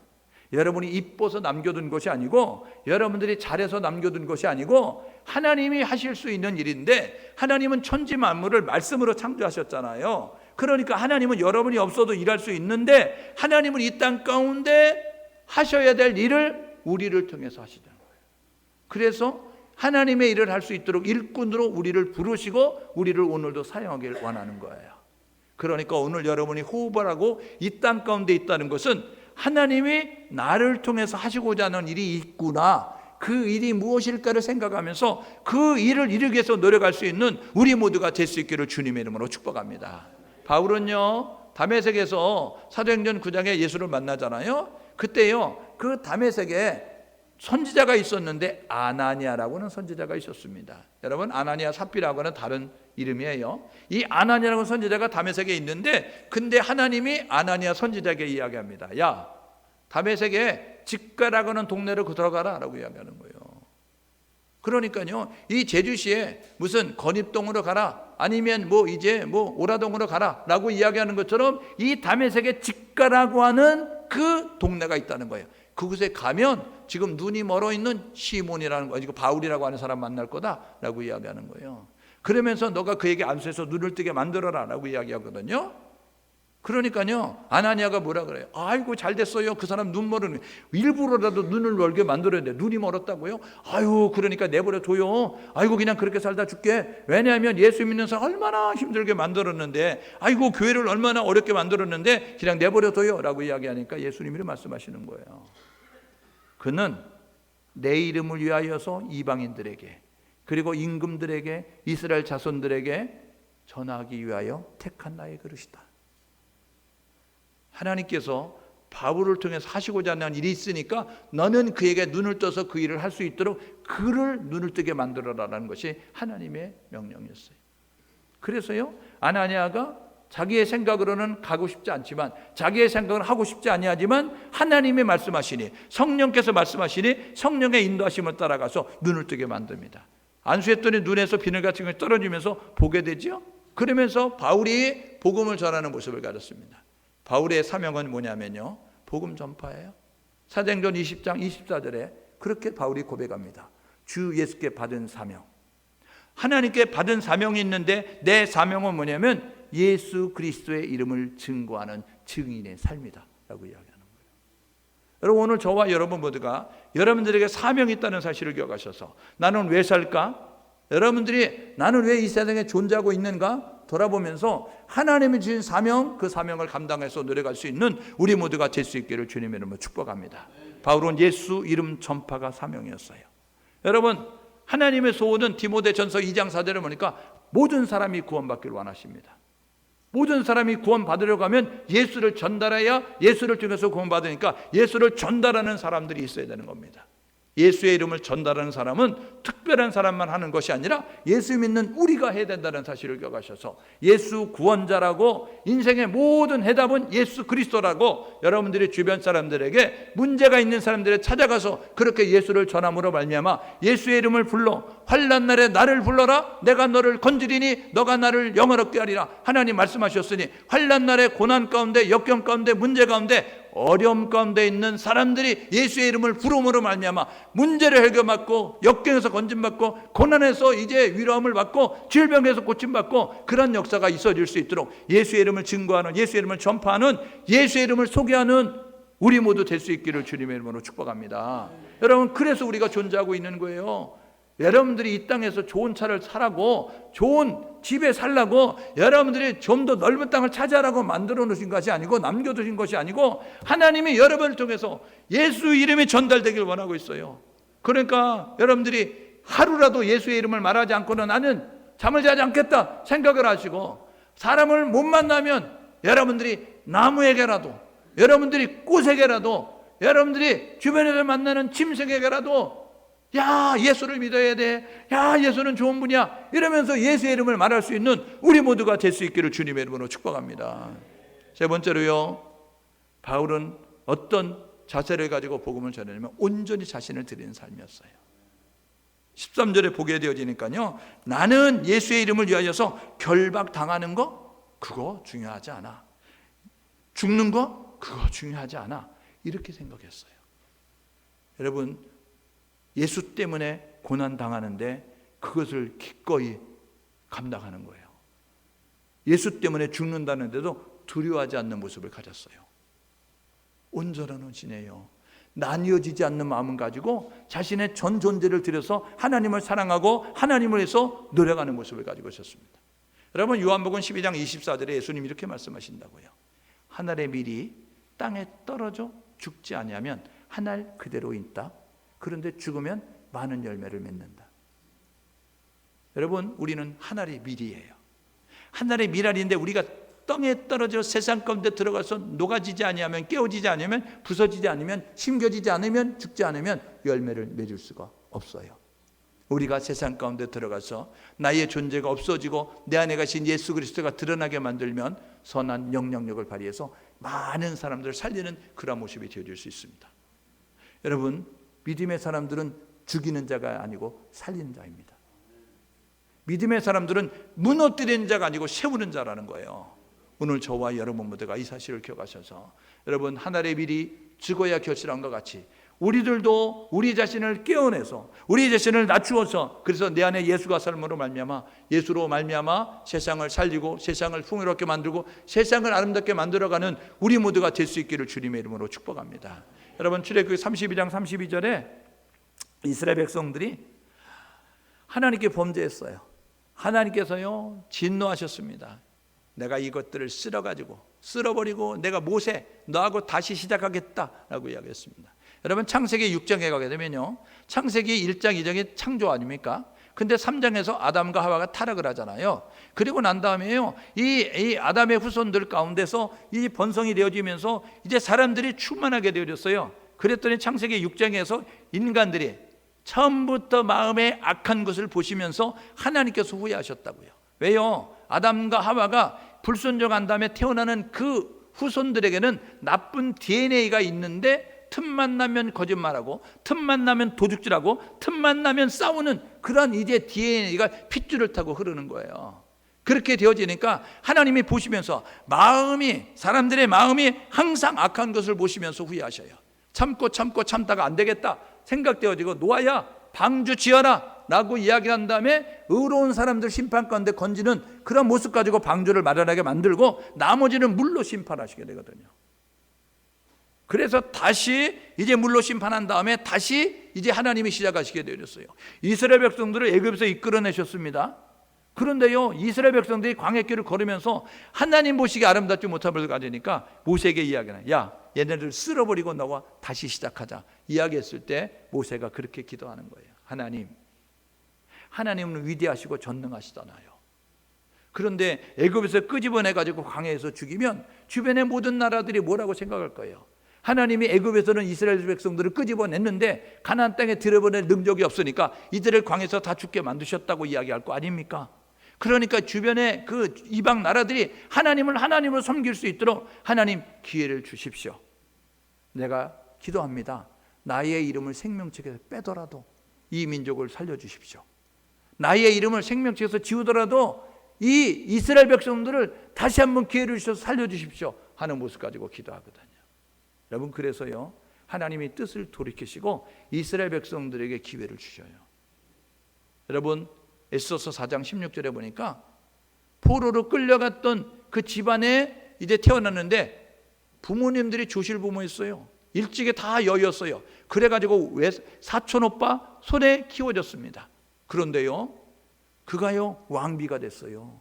여러분이 이뻐서 남겨둔 것이 아니고, 여러분들이 잘해서 남겨둔 것이 아니고, 하나님이 하실 수 있는 일인데, 하나님은 천지 만물을 말씀으로 창조하셨잖아요. 그러니까 하나님은 여러분이 없어도 일할 수 있는데, 하나님은 이 땅 가운데 하셔야 될 일을 우리를 통해서 하시자는 거예요. 그래서 하나님의 일을 할 수 있도록 일꾼으로 우리를 부르시고 우리를 오늘도 사용하길 원하는 거예요. 그러니까 오늘 여러분이 호흡을 하고 이 땅 가운데 있다는 것은 하나님이 나를 통해서 하시고자 하는 일이 있구나, 그 일이 무엇일까를 생각하면서 그 일을 이루기 위해서 노력할 수 있는 우리 모두가 될 수 있기를 주님의 이름으로 축복합니다. 바울은요 다메섹에서 사도행전 9장에 예수를 만나잖아요. 그때요 그 다메섹에 선지자가 있었는데 아나니아라고는 선지자가 있었습니다. 여러분, 아나니아 삽비라고는 다른 이름이에요. 이 아나니아라고 선지자가 다메섹에 있는데, 근데 하나님이 아나니아 선지자에게 이야기합니다. 야, 다메섹에 직가라고는 동네로 들어가라 라고 이야기하는 거예요. 그러니까요 이 제주시에 무슨 건입동으로 가라, 아니면 이제 오라동으로 가라 라고 이야기하는 것처럼 이 다메섹에 직가라고 하는 그 동네가 있다는 거예요. 그곳에 가면 지금 눈이 멀어 있는 시몬이라는 거, 이거 바울이라고 하는 사람 만날 거다라고 이야기하는 거예요. 그러면서 너가 그에게 안수해서 눈을 뜨게 만들어라라고 이야기하거든요. 그러니까요 아나니아가 뭐라 그래요? 아이고 잘 됐어요. 그 사람 눈 멀은 일부러라도 눈을 멀게 만들어야 돼. 눈이 멀었다고요? 아유, 그러니까 내버려 둬요. 아이고 그냥 그렇게 살다 죽게. 왜냐하면 예수 믿는 사람 얼마나 힘들게 만들었는데, 아이고 교회를 얼마나 어렵게 만들었는데 그냥 내버려 둬요 라고 이야기하니까 예수님이 말씀하시는 거예요. 그는 내 이름을 위하여서 이방인들에게, 그리고 임금들에게, 이스라엘 자손들에게 전하기 위하여 택한 나의 그릇이다. 하나님께서 바울을 통해서 하시고자 하는 일이 있으니까 너는 그에게 눈을 떠서 그 일을 할 수 있도록 그를 눈을 뜨게 만들어라라는 것이 하나님의 명령이었어요. 그래서요 아나니아가 자기의 생각으로는 가고 싶지 않지만, 자기의 생각을 하고 싶지 아니하지만 하나님의 말씀하시니, 성령께서 말씀하시니 성령의 인도하심을 따라가서 눈을 뜨게 만듭니다. 안수했더니 눈에서 비늘 같은 것이 떨어지면서 보게 되죠. 그러면서 바울이 복음을 전하는 모습을 가졌습니다. 바울의 사명은 뭐냐면요, 복음 전파예요. 사도행전 20장 24절에 그렇게 바울이 고백합니다. 주 예수께 받은 사명, 하나님께 받은 사명이 있는데 내 사명은 뭐냐면 예수 그리스도의 이름을 증거하는 증인의 삶이다 라고 이야기하는 거예요. 여러분, 오늘 저와 여러분 모두가 여러분들에게 사명이 있다는 사실을 기억하셔서 나는 왜 살까? 여러분들이 나는 왜 이 세상에 존재하고 있는가? 돌아보면서 하나님이 주신 사명, 그 사명을 감당해서 노력할 수 있는 우리 모두가 될 수 있기를 주님의 이름으로 축복합니다. 바울은 예수 이름 전파가 사명이었어요. 여러분, 하나님의 소원은 디모데전서 2장 4절에 보니까 모든 사람이 구원받기를 원하십니다. 모든 사람이 구원받으려고 하면 예수를 전달해야 예수를 통해서 구원받으니까 예수를 전달하는 사람들이 있어야 되는 겁니다. 예수의 이름을 전달하는 사람은 특별한 사람만 하는 것이 아니라 예수 믿는 우리가 해야 된다는 사실을 기억하셔서 예수 구원자라고, 인생의 모든 해답은 예수 그리스도라고 여러분들이 주변 사람들에게, 문제가 있는 사람들에 찾아가서 그렇게 예수를 전함으로 말미암아 예수의 이름을 불러 환난 날에 나를 불러라, 내가 너를 건지리니 너가 나를 영화롭게 하리라. 하나님 말씀하셨으니 환난 날에 고난 가운데, 역경 가운데, 문제 가운데, 어려움 가운데 있는 사람들이 예수의 이름을 부름으로 말미암아 문제를 해결받고, 역경에서 건진받고, 고난에서 이제 위로함을 받고, 질병에서 고침받고, 그런 역사가 있어질 수 있도록 예수의 이름을 증거하는, 예수의 이름을 전파하는, 예수의 이름을 소개하는 우리 모두 될 수 있기를 주님의 이름으로 축복합니다. 여러분, 그래서 우리가 존재하고 있는 거예요. 여러분들이 이 땅에서 좋은 차를 사라고, 좋은 집에 살라고, 여러분들이 좀 더 넓은 땅을 차지하라고 만들어 놓으신 것이 아니고, 남겨두신 것이 아니고, 하나님이 여러분을 통해서 예수 이름이 전달되길 원하고 있어요. 그러니까 여러분들이 하루라도 예수의 이름을 말하지 않고는 나는 잠을 자지 않겠다 생각을 하시고, 사람을 못 만나면 여러분들이 나무에게라도, 여러분들이 꽃에게라도, 여러분들이 주변에서 만나는 짐승에게라도 야, 예수를 믿어야 돼, 야, 예수는 좋은 분이야, 이러면서 예수의 이름을 말할 수 있는 우리 모두가 될 수 있기를 주님의 이름으로 축복합니다. 세 번째로요, 바울은 어떤 자세를 가지고 복음을 전하냐면 온전히 자신을 드리는 삶이었어요. 13절에 보게 되어지니까요, 나는 예수의 이름을 위하여서 결박당하는 거 그거 중요하지 않아, 죽는 거 그거 중요하지 않아, 이렇게 생각했어요. 여러분, 예수 때문에 고난당하는데 그것을 기꺼이 감당하는 거예요. 예수 때문에 죽는다는데도 두려워하지 않는 모습을 가졌어요. 온전한 헌신이에요. 나뉘어지지 않는 마음을 가지고 자신의 전 존재를 들여서 하나님을 사랑하고 하나님을 위해서 노력하는 모습을 가지고 있었습니다. 여러분, 요한복음 12장 24절에 예수님이 이렇게 말씀하신다고요. 하늘의 밀이 땅에 떨어져 죽지 아니하면 하늘 그대로 있다. 그런데 죽으면 많은 열매를 맺는다. 여러분, 우리는 하늘의 밀이에요. 하늘의 밀알인데 우리가 땅에 떨어져 세상 가운데 들어가서 녹아지지 아니하면, 깨어지지 않으면, 부서지지 않으면, 심겨지지 않으면, 죽지 않으면 열매를 맺을 수가 없어요. 우리가 세상 가운데 들어가서 나의 존재가 없어지고 내 안에 가신 예수 그리스도가 드러나게 만들면 선한 영향력을 발휘해서 많은 사람들을 살리는 그런 모습이 되어질 수 있습니다. 여러분, 믿음의 사람들은 죽이는 자가 아니고 살리는 자입니다. 믿음의 사람들은 무너뜨리는 자가 아니고 세우는 자라는 거예요. 오늘 저와 여러분 모두가 이 사실을 기억하셔서, 여러분, 하늘의 밀이 죽어야 결실한 것 같이 우리들도 우리 자신을 깨어내서 우리 자신을 낮추어서, 그래서 내 안에 예수가 삶으로 말미암아, 예수로 말미암아 세상을 살리고 세상을 풍요롭게 만들고 세상을 아름답게 만들어가는 우리 모두가 될 수 있기를 주님의 이름으로 축복합니다. 여러분, 출애굽기 32장 32절에 이스라엘 백성들이 하나님께 범죄했어요. 하나님께서요 진노하셨습니다. 내가 이것들을 쓸어버리고 내가 모세 너하고 다시 시작하겠다라고 이야기했습니다. 여러분, 창세기 6장에 가게 되면요, 창세기 1장 2장이 창조 아닙니까? 근데 3장에서 아담과 하와가 타락을 하잖아요. 그리고 난 다음에요, 이 아담의 후손들 가운데서 이 번성이 되어지면서 이제 사람들이 충만하게 되어졌어요. 그랬더니 창세기 6장에서 인간들이 처음부터 마음에 악한 것을 보시면서 하나님께서 후회하셨다고요. 왜요? 아담과 하와가 불순종한 다음에 태어나는 그 후손들에게는 나쁜 DNA가 있는데, 틈만 나면 거짓말하고, 틈만 나면 도둑질하고, 틈만 나면 싸우는 그런 이제 DNA가 핏줄을 타고 흐르는 거예요. 그렇게 되어지니까 하나님이 보시면서 사람들의 마음이 항상 악한 것을 보시면서 후회하셔요. 참다가 안 되겠다 생각되어지고, 노아야 방주 지어라 라고 이야기한 다음에 의로운 사람들 심판 가운데 건지는 그런 모습 가지고 방주를 마련하게 만들고 나머지는 물로 심판하시게 되거든요. 그래서 다시 이제 물로 심판한 다음에 다시 이제 하나님이 시작하시게 되었어요. 이스라엘 백성들을 애굽에서 이끌어내셨습니다. 그런데요, 이스라엘 백성들이 광야길을 걸으면서 하나님 보시기에 아름답지 못함을 가지니까 모세에게 이야기하는, 야, 얘네들 쓸어버리고 너와 다시 시작하자 이야기했을 때 모세가 그렇게 기도하는 거예요. 하나님은 위대하시고 전능하시잖아요. 그런데 애굽에서 끄집어내가지고 광야에서 죽이면 주변의 모든 나라들이 뭐라고 생각할 거예요? 하나님이 애굽에서는 이스라엘 백성들을 끄집어냈는데 가나안 땅에 들여보낼 능력이 없으니까 이들을 광야에서 다 죽게 만드셨다고 이야기할 거 아닙니까? 그러니까 주변의 그 이방 나라들이 하나님을 섬길 수 있도록 하나님 기회를 주십시오. 내가 기도합니다. 나의 이름을 생명책에서 빼더라도 이 민족을 살려주십시오. 나의 이름을 생명책에서 지우더라도 이 이스라엘 백성들을 다시 한번 기회를 주셔서 살려주십시오 하는 모습 가지고 기도하거든요. 여러분, 그래서요, 하나님이 뜻을 돌이키시고 이스라엘 백성들에게 기회를 주셔요. 여러분, 에스더서 4장 16절에 보니까 포로로 끌려갔던 그 집안에 이제 태어났는데 부모님들이 조실부모였어요. 일찍이 다 여였어요. 그래가지고 사촌 오빠 손에 키워졌습니다. 그런데요, 그가요 왕비가 됐어요.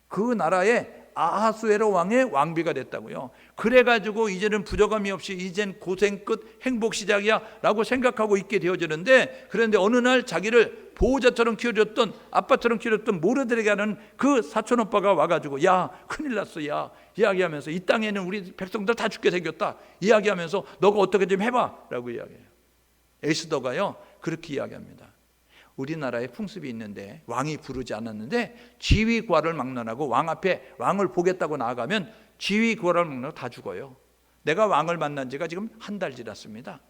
그 나라의 아하수에로 왕의 왕비가 됐다고요. 그래가지고 이제는 부족함이 없이 이젠 고생 끝 행복 시작이야 라고 생각하고 있게 되어지는데, 그런데 어느 날 자기를 보호자처럼 키워줬던, 아빠처럼 키워줬던 모르드에게 하는 그 사촌 오빠가 와가지고 야 큰일 났어 야 이야기하면서, 이 땅에는 우리 백성들 다 죽게 생겼다 이야기하면서 너가 어떻게 좀 해봐 라고 이야기해요. 에스더가요 그렇게 이야기합니다. 우리나라에 풍습이 있는데 왕이 부르지 않았는데 지휘구하를 막론하고 왕 앞에 왕을 보겠다고 나아가면 지휘구하를 막론하고 다 죽어요. 내가 왕을 만난 지가 지금 한 달 지났습니다.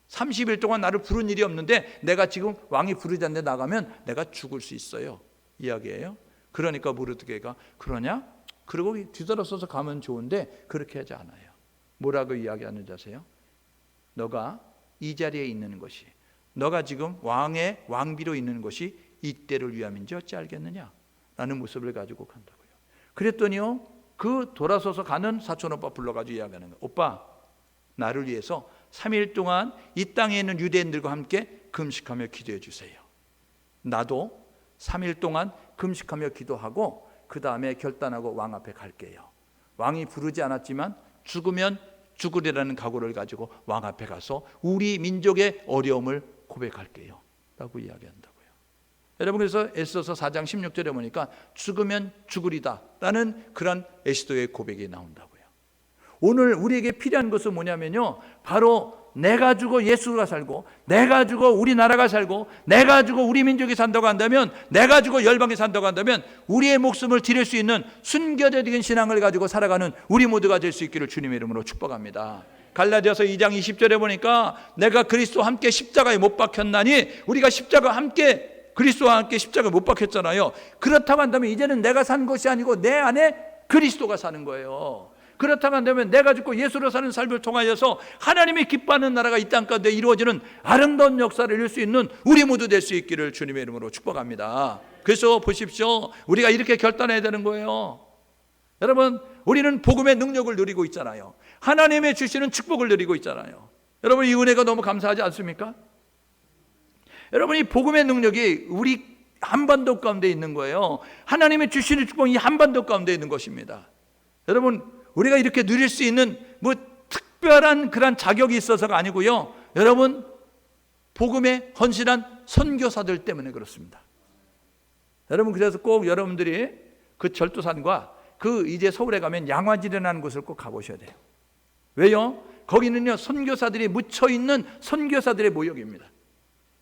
30일 동안 나를 부른 일이 없는데 내가 지금 왕이 부르지 않는데 나가면 내가 죽을 수 있어요 이야기예요. 그러니까 모르드게가 그러냐? 그리고 뒤돌아서서 가면 좋은데 그렇게 하지 않아요. 뭐라고 이야기하는지 아세요? 너가 이 자리에 있는 것이, 너가 지금 왕의 왕비로 있는 것이 이때를 위함인지 어찌 알겠느냐 라는 모습을 가지고 간다고요. 그랬더니요 그 돌아서서 가는 사촌 오빠 불러가지고 이야기하는 거예요. 오빠, 나를 위해서 3일 동안 이 땅에 있는 유대인들과 함께 금식하며 기도해 주세요. 나도 3일 동안 금식하며 기도하고 그 다음에 결단하고 왕 앞에 갈게요. 왕이 부르지 않았지만 죽으면 죽으리라는 각오를 가지고 왕 앞에 가서 우리 민족의 어려움을 고백할게요 라고 이야기한다고요. 여러분, 그래서 에스더서 4장 16절에 보니까 죽으면 죽으리다 라는 그런 에스더의 고백이 나온다고요. 오늘 우리에게 필요한 것은 뭐냐면요, 바로 내가 죽어 예수가 살고, 내가 죽어 우리나라가 살고, 내가 죽어 우리 민족이 산다고 한다면, 내가 죽어 열방이 산다고 한다면 우리의 목숨을 드릴 수 있는 순교적인 신앙을 가지고 살아가는 우리 모두가 될 수 있기를 주님의 이름으로 축복합니다. 갈라디아서 2장 20절에 보니까 내가 그리스도와 함께 십자가에 못 박혔나니, 우리가 십자가 함께 그리스도와 함께 십자가에 못 박혔잖아요. 그렇다고 한다면 이제는 내가 산 것이 아니고 내 안에 그리스도가 사는 거예요. 그렇다고 한다면 내가 죽고 예수로 사는 삶을 통하여서 하나님이 기뻐하는 나라가 이 땅 가운데 이루어지는 아름다운 역사를 이룰 수 있는 우리 모두 될 수 있기를 주님의 이름으로 축복합니다. 그래서 보십시오, 우리가 이렇게 결단해야 되는 거예요. 여러분, 우리는 복음의 능력을 누리고 있잖아요. 하나님의 주시는 축복을 누리고 있잖아요. 여러분, 이 은혜가 너무 감사하지 않습니까? 여러분, 이 복음의 능력이 우리 한반도 가운데 있는 거예요. 하나님의 주시는 축복이 한반도 가운데 있는 것입니다. 여러분, 우리가 이렇게 누릴 수 있는 뭐 특별한 그런 자격이 있어서가 아니고요, 여러분, 복음에 헌신한 선교사들 때문에 그렇습니다. 여러분, 그래서 꼭 여러분들이 그 절도산과 그 이제 서울에 가면 양화질이라는 곳을 꼭 가보셔야 돼요. 왜요? 거기는요 선교사들이 묻혀있는 선교사들의 모역입니다.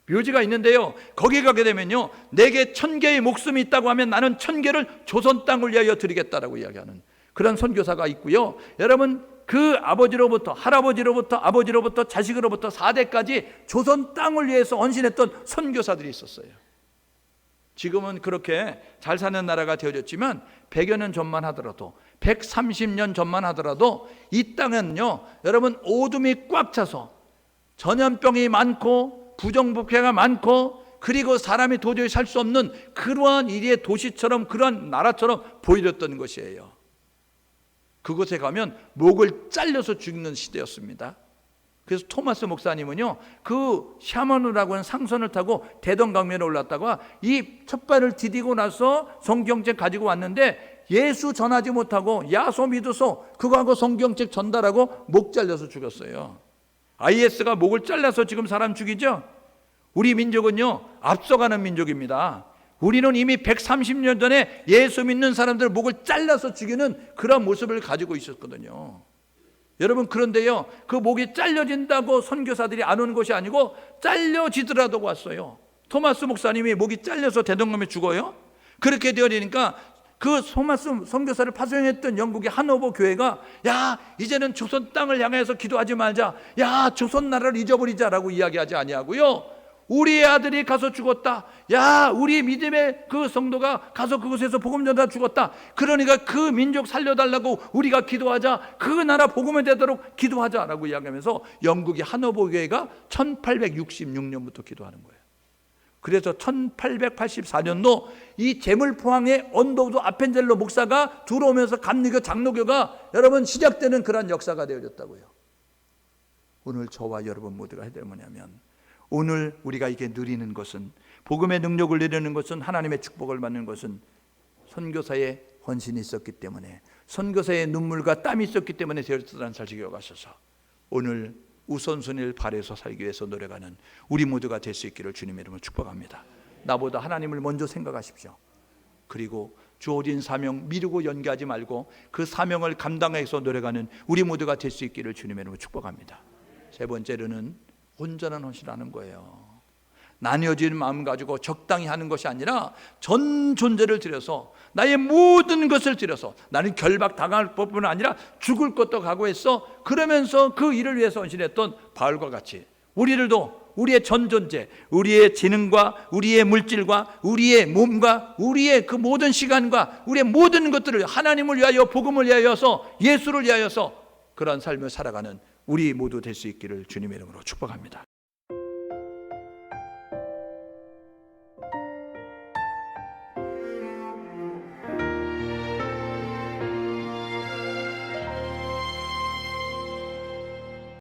묘지가 있는데요, 거기 가게 되면요, 내게 1000개의 목숨이 있다고 하면 나는 1000개를 조선 땅을 위하여 드리겠다라고 이야기하는 그런 선교사가 있고요. 여러분, 그 아버지로부터 할아버지로부터 아버지로부터 자식으로부터 4대까지 조선 땅을 위해서 헌신했던 선교사들이 있었어요. 지금은 그렇게 잘 사는 나라가 되어졌지만 100여 년 전만 하더라도, 130년 전만 하더라도 이 땅은요, 여러분, 오둠이 꽉 차서 전염병이 많고 부정부패가 많고, 그리고 사람이 도저히 살 수 없는 그러한 일의 도시처럼, 그러한 나라처럼 보여졌던 것이에요. 그곳에 가면 목을 잘려서 죽는 시대였습니다. 그래서 토마스 목사님은요, 그 샤머누라고 하는 상선을 타고 대동강면에 올랐다가 이 첫 발을 디디고 나서 성경책 가지고 왔는데 예수 전하지 못하고 야소 믿어서 그거하고 성경책 전달하고 목 잘려서 죽였어요. IS가 목을 잘라서 지금 사람 죽이죠. 우리 민족은요 앞서가는 민족입니다. 우리는 이미 130년 전에 예수 믿는 사람들 목을 잘라서 죽이는 그런 모습을 가지고 있었거든요. 여러분, 그런데요, 그 목이 잘려진다고 선교사들이 안 온 것이 아니고 잘려지더라도 왔어요. 토마스 목사님이 목이 잘려서 대동강에 죽어요. 그렇게 되어지니까 그 토마스 선교사를 파송했던 영국의 하노버 교회가, 야, 이제는 조선 땅을 향해서 기도하지 말자, 야, 조선 나라를 잊어버리자라고 이야기하지 아니하고요, 우리의 아들이 가서 죽었다, 야, 우리 믿음의 그 성도가 가서 그곳에서 복음 전하다 죽었다, 그러니까 그 민족 살려달라고 우리가 기도하자, 그 나라 복음이 되도록 기도하자라고 이야기하면서 영국의 하노버 교회가 1866년부터 기도하는 거예요. 그래서 1884년도 이 재물포항의 언더우드 아펜젤로 목사가 들어오면서 감리교 장로교가 여러분 시작되는 그런 역사가 되어졌다고요. 오늘 저와 여러분 모두가 해야 될 뭐냐면, 오늘 우리가 이게 누리는 것은, 복음의 능력을 누리는 것은, 하나님의 축복을 받는 것은 선교사의 헌신이 있었기 때문에, 선교사의 눈물과 땀이 있었기 때문에 되었다는 사실을 기억하셔서 오늘 우선순위를 발해서 살기 위해서 노력하는 우리 모두가 될 수 있기를 주님의 이름으로 축복합니다. 나보다 하나님을 먼저 생각하십시오. 그리고 주어진 사명 미루고 연기하지 말고 그 사명을 감당하기 위해서 노력하는 우리 모두가 될 수 있기를 주님의 이름으로 축복합니다. 세 번째로는 온전한 헌신하는 거예요. 나뉘어지는 마음 가지고 적당히 하는 것이 아니라 전 존재를 들여서, 나의 모든 것을 들여서, 나는 결박당할 법뿐 아니라 죽을 것도 각오했어. 그러면서 그 일을 위해서 헌신했던 바울과 같이 우리들도 우리의 전 존재, 우리의 지능과 우리의 물질과 우리의 몸과 우리의 그 모든 시간과 우리의 모든 것들을 하나님을 위하여, 복음을 위하여서, 예수를 위하여서 그런 삶을 살아가는 우리 모두 될 수 있기를 주님의 이름으로 축복합니다.